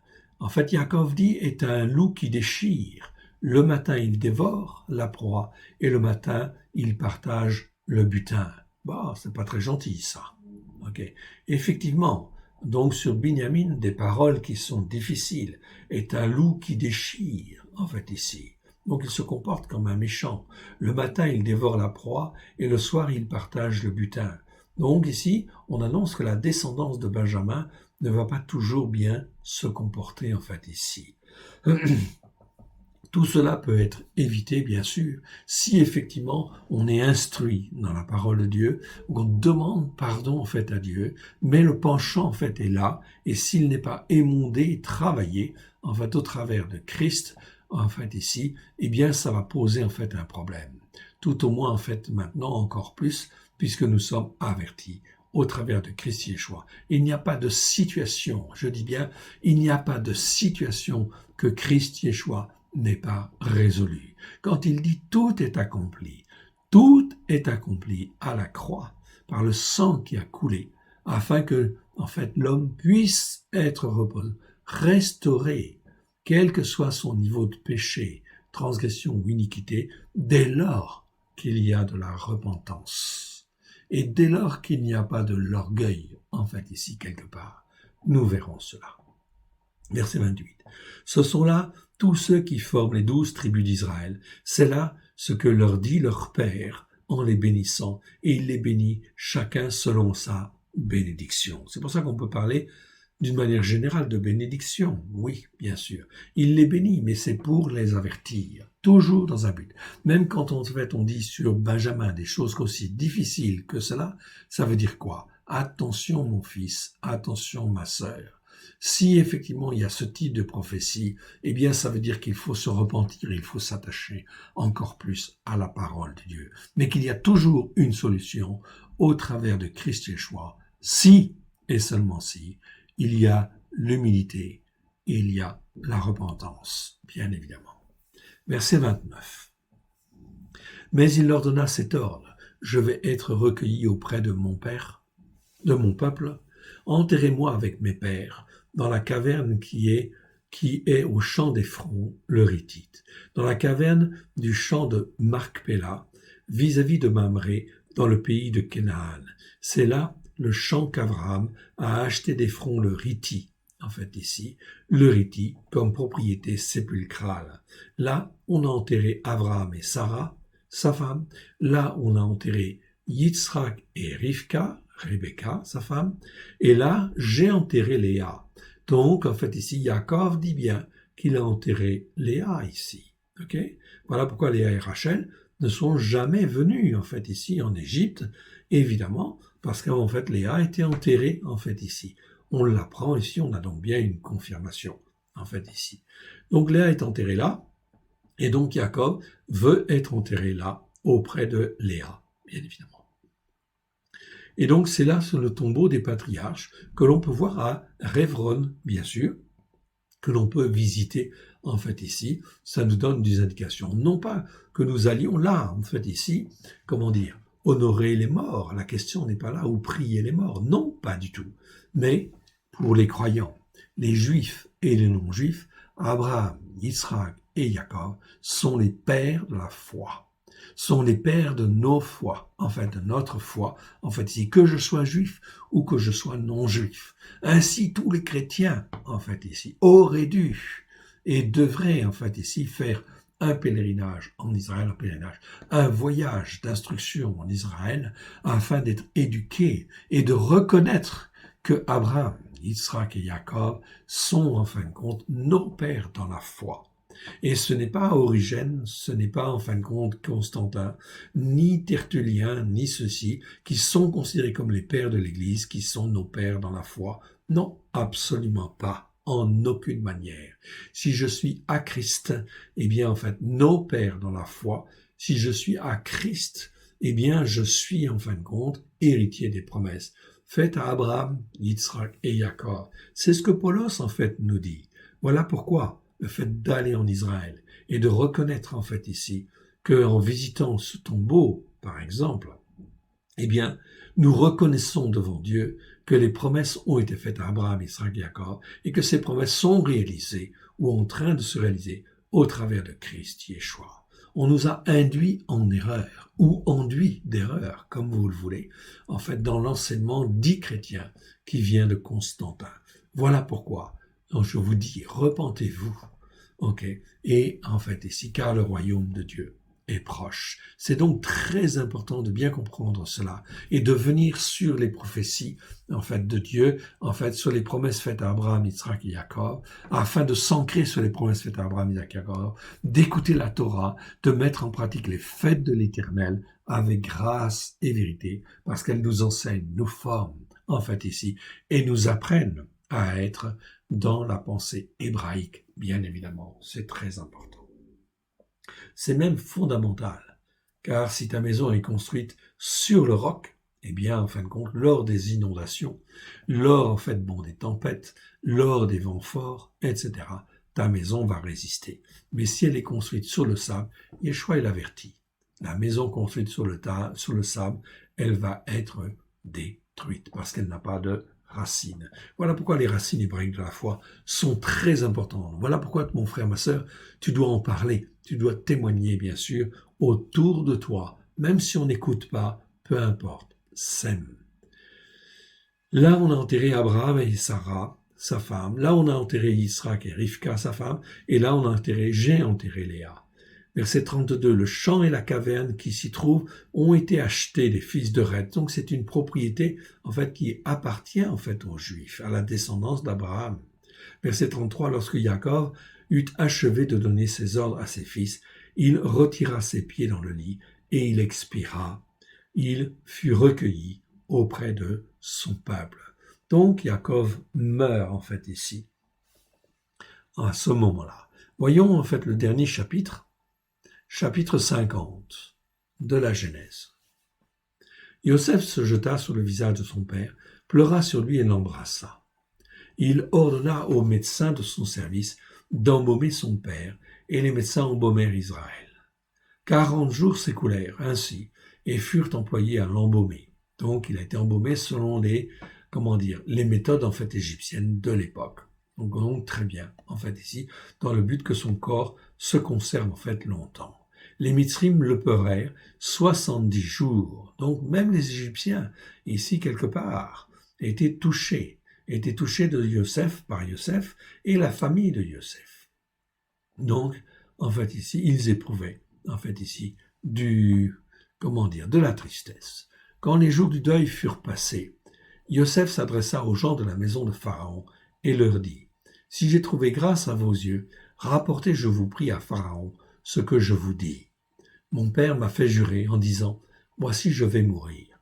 En fait, Yaakov dit est un loup qui déchire. Le matin, il dévore la proie et le matin, il partage le butin. Bah, c'est pas très gentil, ça. Ok. Effectivement, donc sur Binyamin, des paroles qui sont difficiles. Est un loup qui déchire, en fait, ici. Donc, il se comporte comme un méchant. Le matin, il dévore la proie et le soir, il partage le butin. Donc, ici, on annonce que la descendance de Benjamin ne va pas toujours bien se comporter, en fait, ici. Tout cela peut être évité, bien sûr, si effectivement on est instruit dans la parole de Dieu, on demande pardon en fait à Dieu, mais le penchant en fait est là, et s'il n'est pas émondé et travaillé en fait au travers de Christ, en fait ici, eh bien ça va poser en fait un problème. Tout au moins en fait maintenant encore plus, puisque nous sommes avertis au travers de Christ Yeshua. Il n'y a pas de situation, je dis bien, il n'y a pas de situation que Christ Yeshua n'est pas résolu. Quand il dit tout est accompli à la croix par le sang qui a coulé, afin que, en fait, l'homme puisse être restauré, quel que soit son niveau de péché, transgression ou iniquité, dès lors qu'il y a de la repentance. Et dès lors qu'il n'y a pas de l'orgueil, en fait, ici, quelque part, nous verrons cela. Verset 28. Ce sont là tous ceux qui forment les 12 tribus d'Israël. C'est là ce que leur dit leur Père en les bénissant, et il les bénit chacun selon sa bénédiction. C'est pour ça qu'on peut parler d'une manière générale de bénédiction. Oui, bien sûr. Il les bénit, mais c'est pour les avertir. Toujours dans un but. Même quand en fait on dit sur Benjamin des choses aussi difficiles que cela, ça veut dire quoi? Attention mon fils, attention ma sœur. Si effectivement il y a ce type de prophétie, eh bien ça veut dire qu'il faut se repentir, il faut s'attacher encore plus à la parole de Dieu. Mais qu'il y a toujours une solution au travers de Christ Yeshua, si et seulement si il y a l'humilité et il y a la repentance, bien évidemment. Verset 29. Mais il leur donna cet ordre: je vais être recueilli auprès de mon père, de mon peuple, enterrez-moi avec mes pères dans la caverne qui est au champ d'Ephron, le Hittite, dans la caverne du champ de Marc-Péla, vis-à-vis de Mamré, dans le pays de Canaan. C'est là le champ qu'Abraham a acheté d'Ephron le Hittite, en fait ici, l'Euriti comme propriété sépulcrale. Là, on a enterré Abraham et Sarah, sa femme. Là, on a enterré Yitzhak et Rivka, Rebecca, sa femme. Et là, j'ai enterré Léa. Donc, en fait, ici, Yaakov dit bien qu'il a enterré Léa ici. Ok? Voilà pourquoi Léa et Rachel ne sont jamais venus, en fait, ici, en Égypte, évidemment, parce qu'en fait, Léa a été enterrée, en fait, ici. On l'apprend ici, on a donc bien une confirmation, en fait, ici. Donc, Léa est enterrée là, et donc Jacob veut être enterré là, auprès de Léa, bien évidemment. Et donc, c'est là, sur le tombeau des patriarches, que l'on peut voir à Révron, bien sûr, que l'on peut visiter, en fait, ici. Ça nous donne des indications. Non pas que nous allions là, en fait, ici, comment dire, honorer les morts. La question n'est pas là, ou prier les morts. Non, pas du tout. Mais, pour les croyants, les juifs et les non-juifs, Abraham, Israël et Jacob sont les pères de la foi. Sont les pères de nos foi, en fait, de notre foi, en fait, ici, que je sois juif ou que je sois non-juif. Ainsi, tous les chrétiens, en fait, ici, auraient dû et devraient, en fait, ici, faire un pèlerinage en Israël, un voyage d'instruction en Israël, afin d'être éduqués et de reconnaître que Abraham, Israël et Jacob sont, en fin de compte, nos pères dans la foi. Et ce n'est pas Origène, ce n'est pas en fin de compte Constantin, ni Tertullien, ni ceux-ci, qui sont considérés comme les pères de l'Église, qui sont nos pères dans la foi. Non, absolument pas, en aucune manière. Si je suis à Christ, eh bien en fait, nos pères dans la foi, si je suis à Christ, eh bien je suis en fin de compte héritier des promesses faites à Abraham, Yitzhak et Jacob. C'est ce que Paulos en fait nous dit. Voilà pourquoi le fait d'aller en Israël et de reconnaître en fait ici qu'en visitant ce tombeau, par exemple, eh bien, nous reconnaissons devant Dieu que les promesses ont été faites à Abraham, Israël et Jacob et que ces promesses sont réalisées ou en train de se réaliser au travers de Christ Yeshua. On nous a induit en erreur ou enduit d'erreur, comme vous le voulez, en fait, dans l'enseignement dit chrétien qui vient de Constantin. Voilà pourquoi donc je vous dis, repentez-vous, ok, et en fait ici, car le royaume de Dieu est proche. C'est donc très important de bien comprendre cela et de venir sur les prophéties, en fait, de Dieu, en fait, sur les promesses faites à Abraham, Israël et Jacob, afin de s'ancrer sur les promesses faites à Abraham, Israël et Jacob, d'écouter la Torah, de mettre en pratique les fêtes de l'Éternel avec grâce et vérité, parce qu'elles nous enseignent, nous forment, en fait, ici, et nous apprennent à être dans la pensée hébraïque, bien évidemment. C'est très important. C'est même fondamental, car si ta maison est construite sur le roc, eh bien, en fin de compte, lors des inondations, lors, en fait, des tempêtes, lors des vents forts, etc., ta maison va résister. Mais si elle est construite sur le sable, Yeshua l'avertit. La maison construite sur le sable, elle va être détruite, parce qu'elle n'a pas de racines. Voilà pourquoi les racines hébraïques de la foi sont très importantes. Voilà pourquoi, mon frère, ma sœur, tu dois en parler, tu dois témoigner, bien sûr, autour de toi, même si on n'écoute pas, peu importe, sème. Là, on a enterré Abraham et Sarah, sa femme. Là, on a enterré Yitzhak et Rivka, sa femme. Et là, j'ai enterré Léa. Verset 32, le champ et la caverne qui s'y trouvent ont été achetés des fils de Reth. Donc c'est une propriété en fait qui appartient en fait aux Juifs, à la descendance d'Abraham. Verset 33, lorsque Jacob eut achevé de donner ses ordres à ses fils, il retira ses pieds dans le lit et il expira. Il fut recueilli auprès de son peuple. Donc Jacob meurt en fait ici, à ce moment-là. Voyons en fait le dernier chapitre 50 de la Genèse. Yosef se jeta sur le visage de son père, pleura sur lui et l'embrassa. Il ordonna aux médecins de son service d'embaumer son père, et les médecins embaumèrent Israël. 40 jours s'écoulèrent ainsi, et furent employés à l'embaumer. Donc il a été embaumé selon les méthodes en fait égyptiennes de l'époque. Donc très bien, en fait ici, dans le but que son corps se conserve en fait longtemps. Les Mitzrim le peurèrent 70 jours. Donc même les Égyptiens, ici quelque part, étaient touchés étaient touchés par Yosef et la famille de Yosef. Donc, en fait, ici, ils éprouvaient, en fait, ici, de la tristesse. Quand les jours du deuil furent passés, Yosef s'adressa aux gens de la maison de Pharaon et leur dit, « Si j'ai trouvé grâce à vos yeux, rapportez, je vous prie, à Pharaon ce que je vous dis. Mon père m'a fait jurer en disant, « Voici, je vais mourir.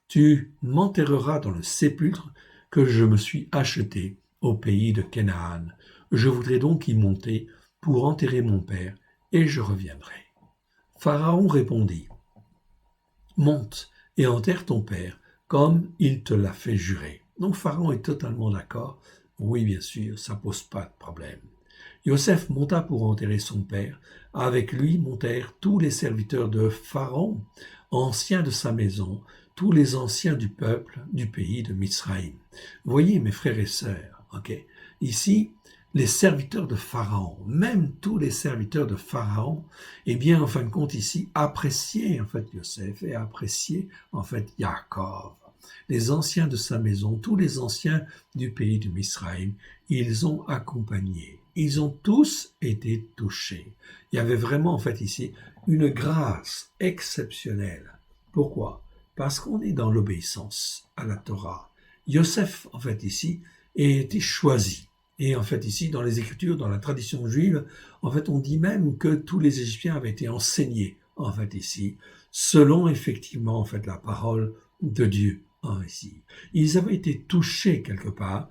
Tu m'enterreras dans le sépulcre que je me suis acheté au pays de Canaan. Je voudrais donc y monter pour enterrer mon père, et je reviendrai. » Pharaon répondit, « Monte et enterre ton père, comme il te l'a fait jurer. » Donc Pharaon est totalement d'accord. Oui, bien sûr, ça pose pas de problème. Yosef monta pour enterrer son père. Avec lui montèrent tous les serviteurs de Pharaon, anciens de sa maison, tous les anciens du peuple du pays de Mizraïm. Voyez, mes frères et sœurs, ici, les serviteurs de Pharaon, même tous les serviteurs de Pharaon, eh bien, en fin de compte, ici, appréciaient, en fait, Yosef et appréciaient, en fait, Yaakov. Les anciens de sa maison, tous les anciens du pays de Mizraïm, ils ont accompagné. Ils ont tous été touchés. Il y avait vraiment, en fait, ici, une grâce exceptionnelle. Pourquoi? Parce qu'on est dans l'obéissance à la Torah. Yosef, en fait, ici, a été choisi. Et en fait, ici, dans les Écritures, dans la tradition juive, en fait, on dit même que tous les Égyptiens avaient été enseignés, en fait, ici, selon, effectivement, en fait, la parole de Dieu. Ici. Ils avaient été touchés quelque part,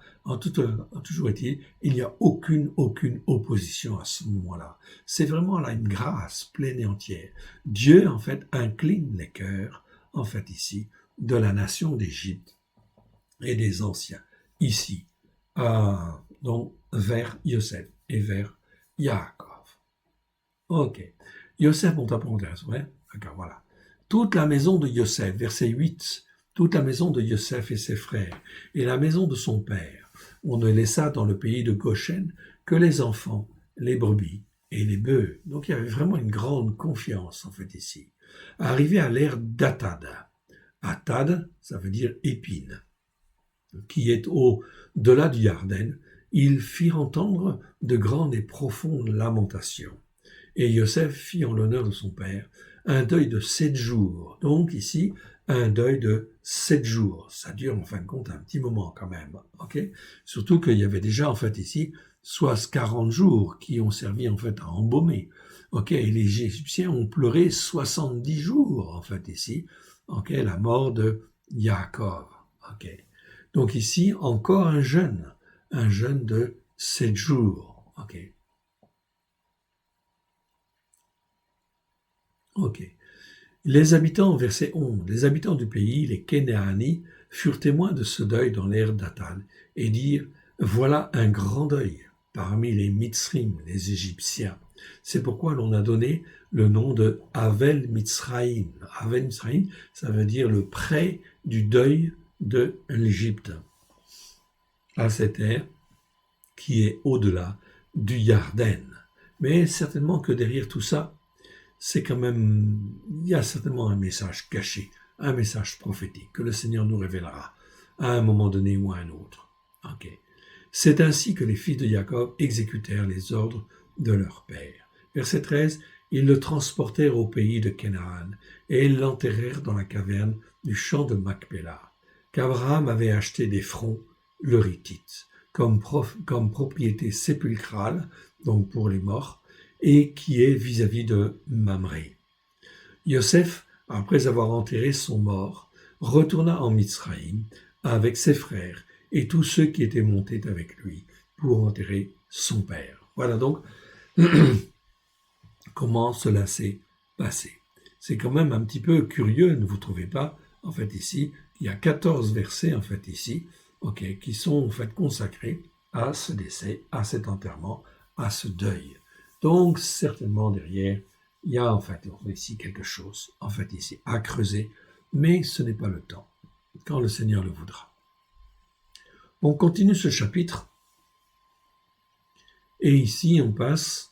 toujours est-il, il n'y a aucune opposition à ce moment-là. C'est vraiment là une grâce pleine et entière. Dieu, en fait, incline les cœurs, en fait, ici, de la nation d'Égypte et des anciens, ici, donc vers Yosef et vers Yaakov. Ok. Yosef monta pour Grèce, ouais? D'accord, voilà. Toute la maison de Yosef, verset 8, toute la maison de Yosef et ses frères, et la maison de son père, on ne laissa dans le pays de Goshen que les enfants, les brebis et les bœufs. Donc il y avait vraiment une grande confiance, en fait, ici. Arrivé à l'ère d'Atad. Atad, ça veut dire épine, qui est au-delà du Yarden, ils firent entendre de grandes et profondes lamentations. Et Yosef fit en l'honneur de son père un deuil de 7 jours. Donc ici, un deuil de 7 jours. Ça dure en fin de compte un petit moment quand même. Surtout qu'il y avait déjà en fait ici soit 40 jours qui ont servi en fait à embaumer. Et les Égyptiens ont pleuré 70 jours en fait ici. La mort de Yaakov. Donc ici, encore un jeûne de 7 jours. Les habitants, verset 11, les habitants du pays, les Kénéani, furent témoins de ce deuil dans l'ère d'Atal et dirent, voilà un grand deuil parmi les Mitzrim, les Égyptiens. C'est pourquoi l'on a donné le nom de Avel Mitzraïm. Avel Mitzraïm, ça veut dire le prêt du deuil de l'Égypte, à cette ère qui est au-delà du Yarden. Mais certainement que derrière tout ça, c'est quand même, il y a certainement un message caché, un message prophétique que le Seigneur nous révélera à un moment donné ou à un autre. C'est ainsi que les fils de Jacob exécutèrent les ordres de leur père. Verset 13, ils le transportèrent au pays de Canaan et ils l'enterrèrent dans la caverne du champ de Macpéla, qu'Abraham avait acheté des fronts l'Horithite, comme propriété sépulcrale, donc pour les morts, et qui est vis-à-vis de Mamré. Yosef, après avoir enterré son mort, retourna en Mizraïm avec ses frères et tous ceux qui étaient montés avec lui pour enterrer son père. Voilà donc comment cela s'est passé. C'est quand même un petit peu curieux, ne vous trouvez pas? En fait ici, il y a 14 versets en fait ici, qui sont en fait consacrés à ce décès, à cet enterrement, à ce deuil. Donc certainement derrière, il y a en fait ici quelque chose, en fait ici, à creuser, mais ce n'est pas le temps, quand le Seigneur le voudra. On continue ce chapitre, et ici on passe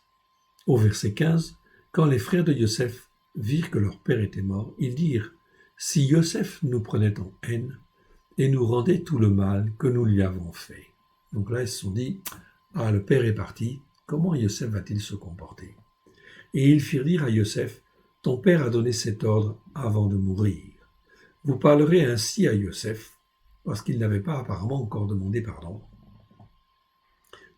au verset 15, quand les frères de Yosef virent que leur père était mort, ils dirent, si Yosef nous prenait en haine, et nous rendait tout le mal que nous lui avons fait. Donc là, ils se sont dit, ah, le père est parti, comment Yosef va-t-il se comporter? Et ils firent dire à Yosef, ton père a donné cet ordre avant de mourir. Vous parlerez ainsi à Yosef, parce qu'il n'avait pas apparemment encore demandé pardon.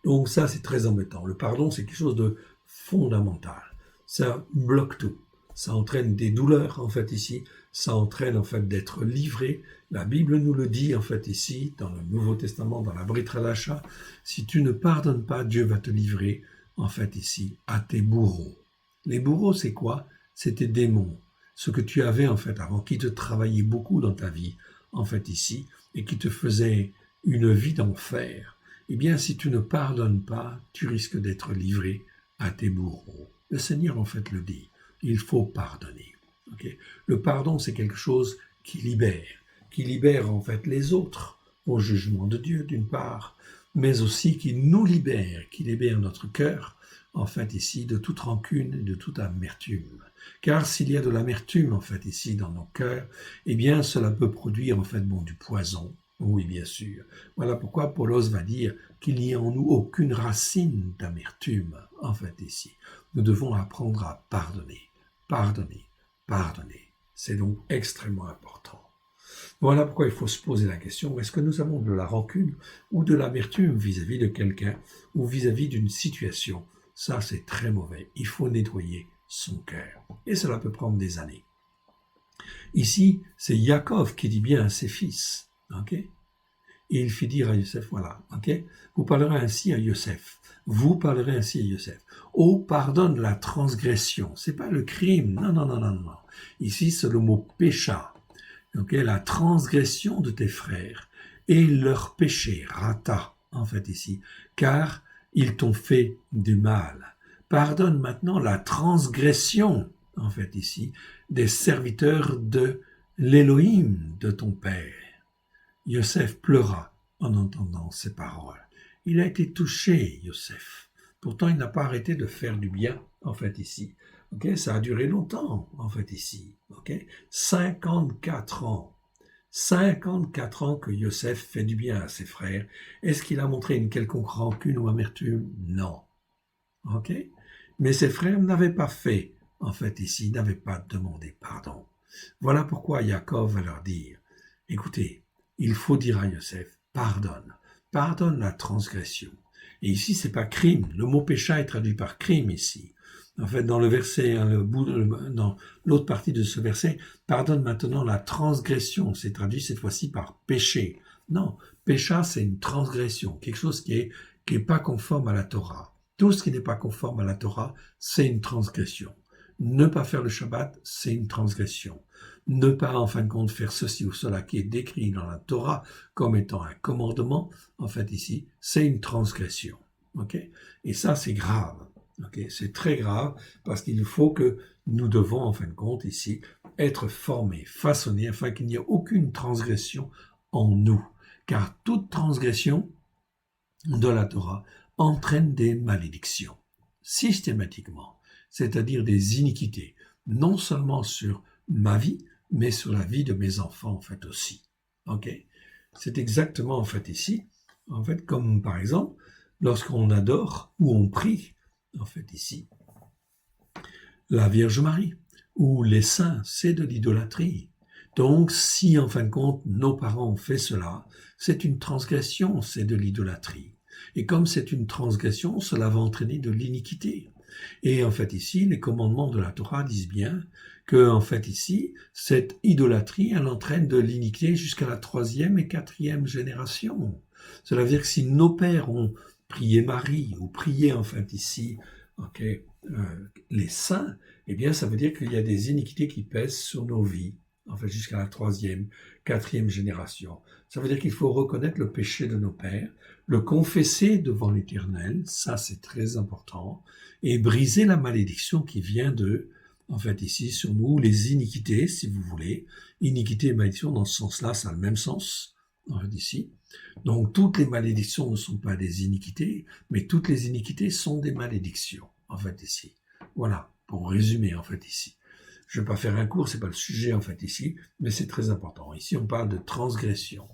Donc ça, c'est très embêtant. Le pardon, c'est quelque chose de fondamental. Ça bloque tout. Ça entraîne des douleurs, en fait, ici. Ça entraîne, en fait, d'être livré. La Bible nous le dit, en fait, ici, dans le Nouveau Testament, dans la Brit Hadasha. Si tu ne pardonnes pas, Dieu va te livrer, en fait, ici, à tes bourreaux. Les bourreaux, c'est quoi? C'est tes démons. Ce que tu avais, en fait, avant, qui te travaillait beaucoup dans ta vie, en fait, ici, et qui te faisait une vie d'enfer. Eh bien, si tu ne pardonnes pas, tu risques d'être livré à tes bourreaux. Le Seigneur, en fait, le dit. Il faut pardonner. Okay? Le pardon, c'est quelque chose qui libère, en fait, les autres au jugement de Dieu, d'une part, mais aussi qui nous libère, qui libère notre cœur, en fait, ici, de toute rancune et de toute amertume. Car s'il y a de l'amertume, en fait, ici, dans nos cœurs, eh bien, cela peut produire, en fait, du poison. Oui, bien sûr. Voilà pourquoi Paulos va dire qu'il n'y a en nous aucune racine d'amertume, en fait, ici. Nous devons apprendre à pardonner, pardonner, pardonner. C'est donc extrêmement important. Voilà pourquoi il faut se poser la question, est-ce que nous avons de la rancune ou de l'amertume vis-à-vis de quelqu'un ou vis-à-vis d'une situation? Ça, c'est très mauvais. Il faut nettoyer son cœur. Et cela peut prendre des années. Ici, c'est Yaakov qui dit bien à ses fils, ok? Et il fit dire à Yosef, voilà, ok? Vous parlerez ainsi à Yosef. Vous parlerez ainsi à Yosef. Oh, pardonne la transgression. C'est pas le crime. Non, non, non, non, non. Ici, c'est le mot pécha. Ok? La transgression de tes frères et leur péché, rata, en fait, ici. Car ils t'ont fait du mal. Pardonne maintenant la transgression, en fait, ici, des serviteurs de l'Élohim de ton père. Yosef pleura en entendant ces paroles. Il a été touché, Yosef. Pourtant, il n'a pas arrêté de faire du bien, en fait, ici. Okay? Ça a duré longtemps, en fait, ici. Okay? 54 ans. 54 ans que Yosef fait du bien à ses frères. Est-ce qu'il a montré une quelconque rancune ou amertume? Non. Ok? Mais ses frères n'avaient pas fait, en fait, ici, n'avaient pas demandé pardon. Voilà pourquoi Yaakov va leur dire, écoutez, il faut dire à Yosef, pardonne la transgression. Et ici, c'est pas crime. Le mot pécha est traduit par crime ici. En fait, dans le verset, dans l'autre partie de ce verset, pardonne maintenant la transgression. C'est traduit cette fois-ci par péché. Non, pécha, c'est une transgression, quelque chose qui est pas conforme à la Torah. Tout ce qui n'est pas conforme à la Torah, c'est une transgression. Ne pas faire le Shabbat, c'est une transgression. Ne pas, en fin de compte, faire ceci ou cela qui est décrit dans la Torah comme étant un commandement, en fait, ici, c'est une transgression. Ok? Et ça, c'est grave. Okay? C'est très grave parce qu'il faut que nous devons, en fin de compte, ici, être formés, façonnés, afin qu'il n'y ait aucune transgression en nous. Car toute transgression de la Torah entraîne des malédictions, systématiquement, c'est-à-dire des iniquités, non seulement sur ma vie, mais sur la vie de mes enfants, en fait, aussi. Ok? C'est exactement, en fait, ici, en fait, comme par exemple, lorsqu'on adore ou on prie, en fait, ici, la Vierge Marie ou les saints, c'est de l'idolâtrie. Donc, si, en fin de compte, nos parents ont fait cela, c'est une transgression, c'est de l'idolâtrie. Et comme c'est une transgression, cela va entraîner de l'iniquité. Et en fait ici, les commandements de la Torah disent bien que, en fait ici, cette idolâtrie, elle entraîne de l'iniquité jusqu'à la 3e et 4e génération. Cela veut dire que si nos pères ont prié Marie ou prié, en fait ici, les saints, eh bien ça veut dire qu'il y a des iniquités qui pèsent sur nos vies, en fait jusqu'à la 3e, 4e génération. Ça veut dire qu'il faut reconnaître le péché de nos pères, le confesser devant l'Éternel, ça c'est très important, et briser la malédiction qui vient en fait ici sur nous, les iniquités, si vous voulez. Iniquité et malédiction, dans ce sens-là, ça a le même sens, en fait ici. Donc toutes les malédictions ne sont pas des iniquités, mais toutes les iniquités sont des malédictions, en fait ici. Voilà, pour résumer, en fait ici. Je ne vais pas faire un cours, c'est pas le sujet, en fait ici, mais c'est très important. Ici, on parle de transgression.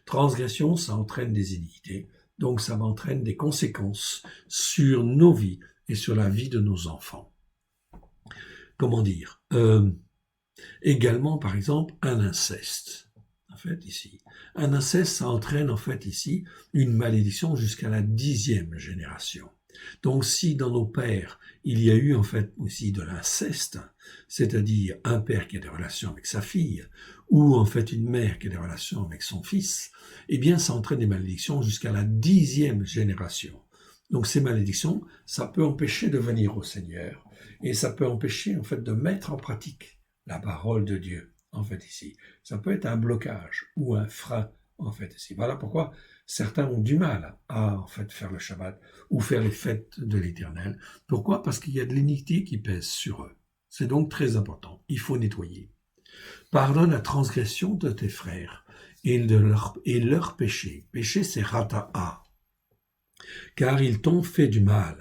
Transgression, ça entraîne des iniquités, donc ça entraîne des conséquences sur nos vies et sur la vie de nos enfants. Comment dire également, par exemple, un inceste. En fait, ici, un inceste, ça entraîne en fait ici une malédiction jusqu'à la 10e génération. Donc, si dans nos pères, il y a eu en fait aussi de l'inceste, c'est-à-dire un père qui a des relations avec sa fille, ou en fait une mère qui a des relations avec son fils, eh bien, ça entraîne des malédictions jusqu'à la 10e génération. Donc, ces malédictions, ça peut empêcher de venir au Seigneur, et ça peut empêcher en fait de mettre en pratique la parole de Dieu, en fait ici. Ça peut être un blocage ou un frein, en fait ici. Voilà pourquoi certains ont du mal à en fait faire le Shabbat ou faire les fêtes de l'Éternel. Pourquoi? Parce qu'il y a de l'iniquité qui pèse sur eux. C'est donc très important. Il faut nettoyer. Pardonne la transgression de tes frères et leur péché. Péché, c'est rata'a. Car ils t'ont fait du mal.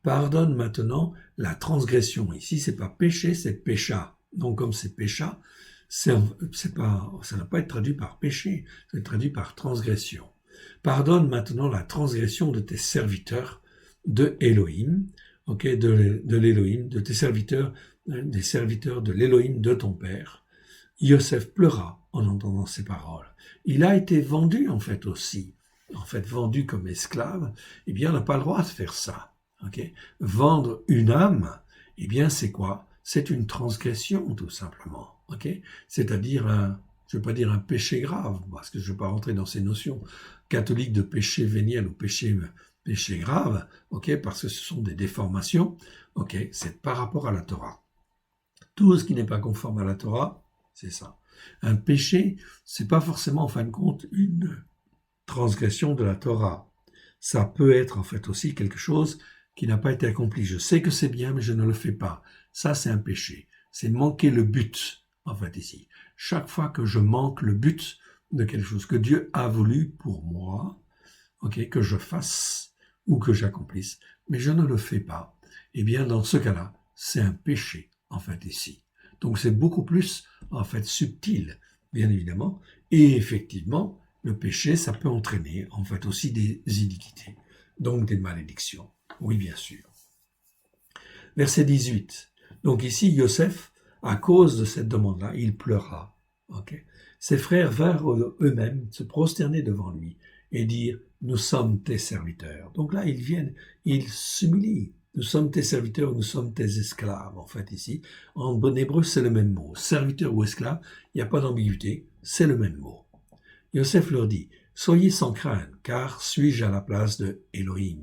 Pardonne maintenant la transgression. Ici, c'est pas péché, c'est pécha. Donc, comme c'est pécha, ça n'a pas été traduit par péché, c'est traduit par transgression. Pardonne maintenant la transgression de tes serviteurs de Elohim, de l'Elohim, de tes serviteurs, des serviteurs de l'Elohim de ton père. Yosef pleura en entendant ces paroles. Il a été vendu en fait aussi, vendu comme esclave. Eh bien, on n'a pas le droit de faire ça. Vendre une âme, eh bien, c'est quoi? C'est une transgression, tout simplement. C'est-à-dire je ne veux pas dire un péché grave, parce que je ne veux pas rentrer dans ces notions catholiques de péché véniel ou péché grave, parce que ce sont des déformations. C'est par rapport à la Torah. Tout ce qui n'est pas conforme à la Torah, c'est ça. Un péché, c'est pas forcément, en fin de compte, une transgression de la Torah. Ça peut être, en fait, aussi quelque chose qui n'a pas été accompli. Je sais que c'est bien, mais je ne le fais pas. Ça, c'est un péché. C'est manquer le but, en fait, ici. Chaque fois que je manque le but de quelque chose que Dieu a voulu pour moi, que je fasse ou que j'accomplisse, mais je ne le fais pas, eh bien, dans ce cas-là, c'est un péché, en fait, ici. Donc, c'est beaucoup plus, en fait, subtil, bien évidemment. Et effectivement, le péché, ça peut entraîner, en fait, aussi des iniquités, donc des malédictions. Oui, bien sûr. Verset 18. Donc ici, Yosef, à cause de cette demande-là, il pleura. Ses frères vinrent eux-mêmes se prosterner devant lui et dire, nous sommes tes serviteurs. Donc là, ils viennent, ils s'humilient. Nous sommes tes serviteurs, nous sommes tes esclaves, en fait, ici. En bon hébreu, c'est le même mot. Serviteur ou esclave, il n'y a pas d'ambiguïté, c'est le même mot. Yosef leur dit, soyez sans crainte, car suis-je à la place de Elohim.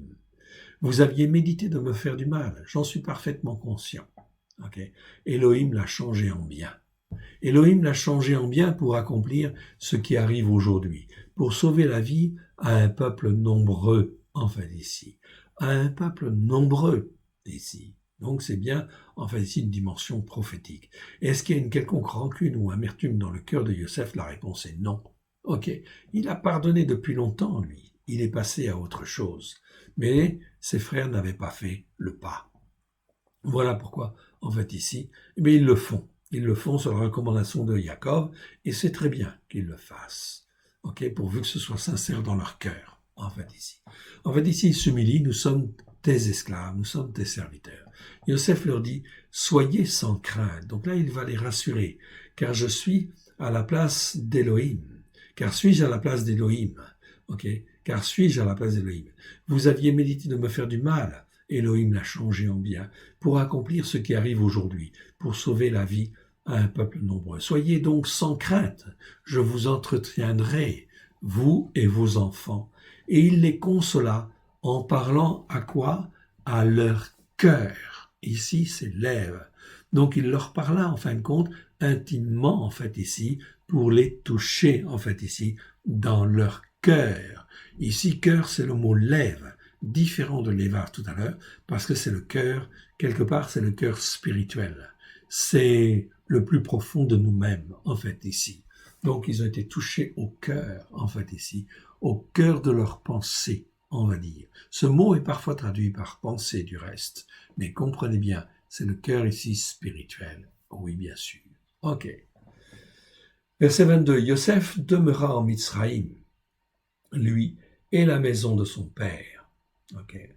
Vous aviez médité de me faire du mal, j'en suis parfaitement conscient. Elohim l'a changé en bien. Elohim l'a changé en bien pour accomplir ce qui arrive aujourd'hui, pour sauver la vie à un peuple nombreux, en fait ici. À un peuple nombreux ici. Donc c'est bien, en fait ici, une dimension prophétique. Est-ce qu'il y a une quelconque rancune ou amertume dans le cœur de Yosef? La réponse est non. Il a pardonné depuis longtemps, lui. Il est passé à autre chose. Mais ses frères n'avaient pas fait le pas. Voilà pourquoi, en fait, ici, ils le font. Ils le font sur la recommandation de Jacob, et c'est très bien qu'ils le fassent. Pourvu que ce soit sincère dans leur cœur, en fait, ici. En fait, ici, ils s'humilient, nous sommes tes esclaves, nous sommes tes serviteurs. Yosef leur dit, soyez sans crainte. Donc là, il va les rassurer, car je suis à la place d'Élohim. Car suis-je à la place d'Élohim? Car suis-je à la place d'Élohim? Vous aviez médité de me faire du mal. Elohim l'a changé en bien, pour accomplir ce qui arrive aujourd'hui, pour sauver la vie à un peuple nombreux. Soyez donc sans crainte, je vous entretiendrai, vous et vos enfants. Et il les consola en parlant à quoi? À leur cœur. Ici, c'est lèvres. Donc il leur parla, en fin de compte, intimement, en fait, ici, pour les toucher, en fait, ici, dans leur cœur. Ici, cœur, c'est le mot lèvres, différent de l'évar tout à l'heure, parce que c'est le cœur, quelque part, c'est le cœur spirituel. C'est le plus profond de nous-mêmes, en fait, ici. Donc, ils ont été touchés au cœur, en fait, ici, au cœur de leur pensée, on va dire. Ce mot est parfois traduit par pensée du reste, mais comprenez bien, c'est le cœur ici spirituel. Oui, bien sûr. Verset 22. Yosef demeura en Mitzraïm, lui et la maison de son père. Okay.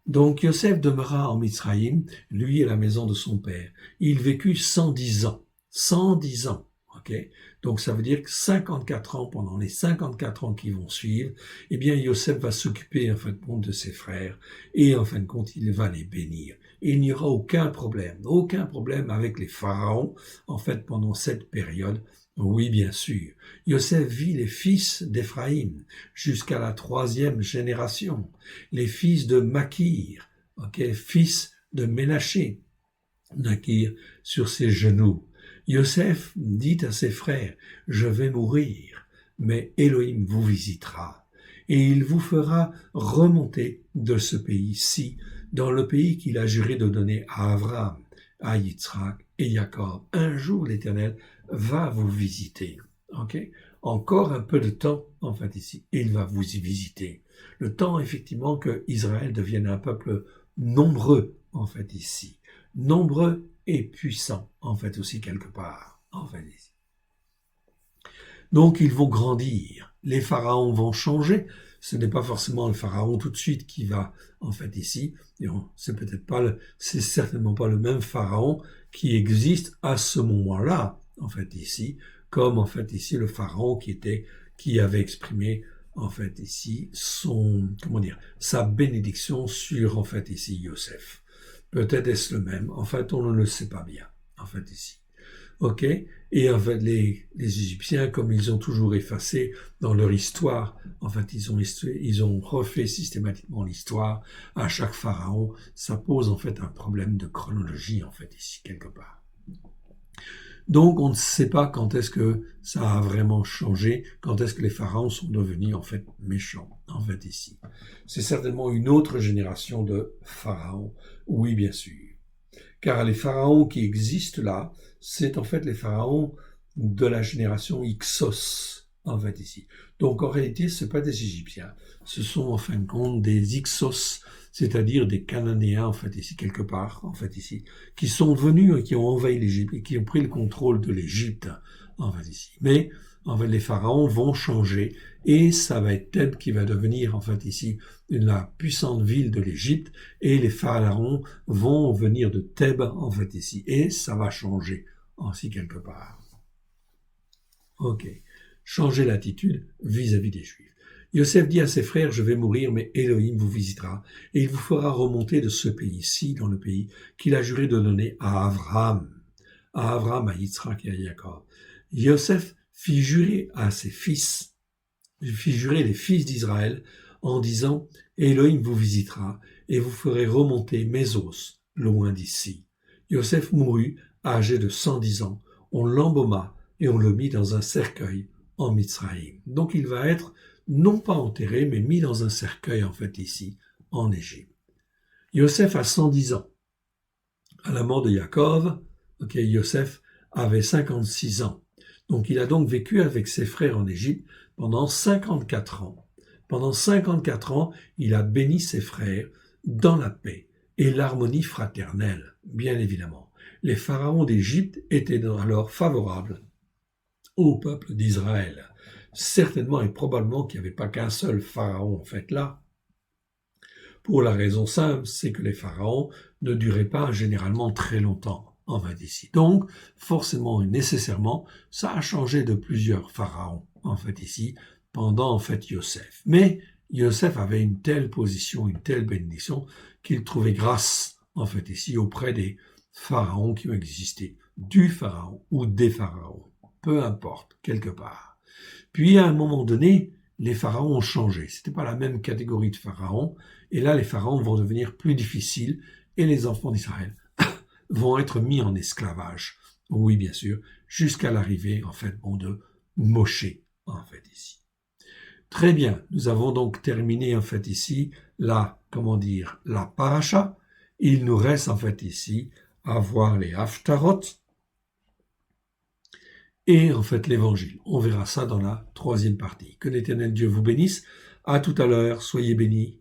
Donc Yosef demeura en Mitzraïm, lui et la maison de son père. Il vécut 110 ans. 110 ans. Okay. Donc ça veut dire que 54 ans, pendant les 54 ans qui vont suivre, eh bien Yosef va s'occuper en fin de compte de ses frères et en fin de compte il va les bénir. Et il n'y aura aucun problème avec les pharaons en fait pendant cette période. Oui, bien sûr. Yosef vit les fils d'Éphraïm jusqu'à la 3e génération, les fils de Makir, fils de Ménaché, Makir sur ses genoux. Yosef dit à ses frères, je vais mourir, mais Elohim vous visitera, et il vous fera remonter de ce pays-ci, dans le pays qu'il a juré de donner à Abraham, à Yitzhak et Jacob. Un jour, l'Éternel va vous visiter. Encore un peu de temps, en fait, ici, il va vous y visiter. Le temps, effectivement, que Israël devienne un peuple nombreux, en fait, ici. Nombreux et puissant, en fait, aussi quelque part, en fait, ici. Donc, ils vont grandir. Les pharaons vont changer. Ce n'est pas forcément le pharaon tout de suite qui va, en fait, ici. C'est certainement pas le même pharaon qui existe à ce moment-là, en fait, ici, comme, en fait, ici, le pharaon qui avait exprimé, en fait, ici, sa bénédiction sur, en fait, ici, Yosef. Peut-être est-ce le même. En fait, on ne le sait pas bien, en fait, ici. Et en fait, les Égyptiens, comme ils ont toujours effacé dans leur histoire, en fait, ils ont refait systématiquement l'histoire à chaque pharaon. Ça pose, en fait, un problème de chronologie, en fait, ici, quelque part. Donc, on ne sait pas quand est-ce que ça a vraiment changé, quand est-ce que les pharaons sont devenus, en fait, méchants, en fait, ici. C'est certainement une autre génération de pharaons, oui, bien sûr. Car les pharaons qui existent là, c'est en fait les pharaons de la génération Hyksos, en fait, ici. Donc, en réalité, ce ne sont pas des Égyptiens, ce sont, en fin de compte, des Hyksos, c'est-à-dire des Cananéens, en fait, ici, quelque part, en fait, ici, qui sont venus et qui ont envahi l'Égypte et qui ont pris le contrôle de l'Égypte, en fait, ici. Mais, en fait, les pharaons vont changer et ça va être Thèbes qui va devenir, en fait, ici, la puissante ville de l'Égypte et les pharaons vont venir de Thèbes, en fait, ici. Et ça va changer, ainsi, quelque part. Changer l'attitude vis-à-vis des Juifs. Yosef dit à ses frères, je vais mourir, mais Elohim vous visitera, et il vous fera remonter de ce pays-ci, dans le pays qu'il a juré de donner à Abraham, à Yitzhak et à Jacob. Yosef fit jurer à ses fils, fit jurer les fils d'Israël, en disant, Elohim vous visitera, et vous ferez remonter mes os, loin d'ici. Yosef mourut, âgé de 110 ans, on l'embauma, et on le mit dans un cercueil en Mitzraïm. Donc il va être non pas enterré, mais mis dans un cercueil, en fait, ici, en Égypte. Yosef a 110 ans. À la mort de Jacob, Yosef avait 56 ans. Donc il a donc vécu avec ses frères en Égypte pendant 54 ans. Pendant 54 ans, il a béni ses frères dans la paix et l'harmonie fraternelle, bien évidemment. Les pharaons d'Égypte étaient alors favorables au peuple d'Israël. Certainement et probablement qu'il n'y avait pas qu'un seul pharaon en fait là. Pour la raison simple, c'est que les pharaons ne duraient pas généralement très longtemps, en fait ici. Donc, forcément et nécessairement, ça a changé de plusieurs pharaons, en fait ici, pendant en fait Yosef. Mais Yosef avait une telle position, une telle bénédiction, qu'il trouvait grâce, en fait ici, auprès des pharaons qui ont existé, du pharaon ou des pharaons, peu importe, quelque part. Puis, à un moment donné, les pharaons ont changé. C'était pas la même catégorie de pharaons. Et là, les pharaons vont devenir plus difficiles et les enfants d'Israël vont être mis en esclavage. Oui, bien sûr, jusqu'à l'arrivée, en fait, de Moshe, en fait, ici. Très bien. Nous avons donc terminé, en fait, ici, la paracha. Il nous reste, en fait, ici, à voir les haftarot et en fait l'évangile. On verra ça dans la 3e partie. Que l'Éternel Dieu vous bénisse. À tout à l'heure. Soyez bénis.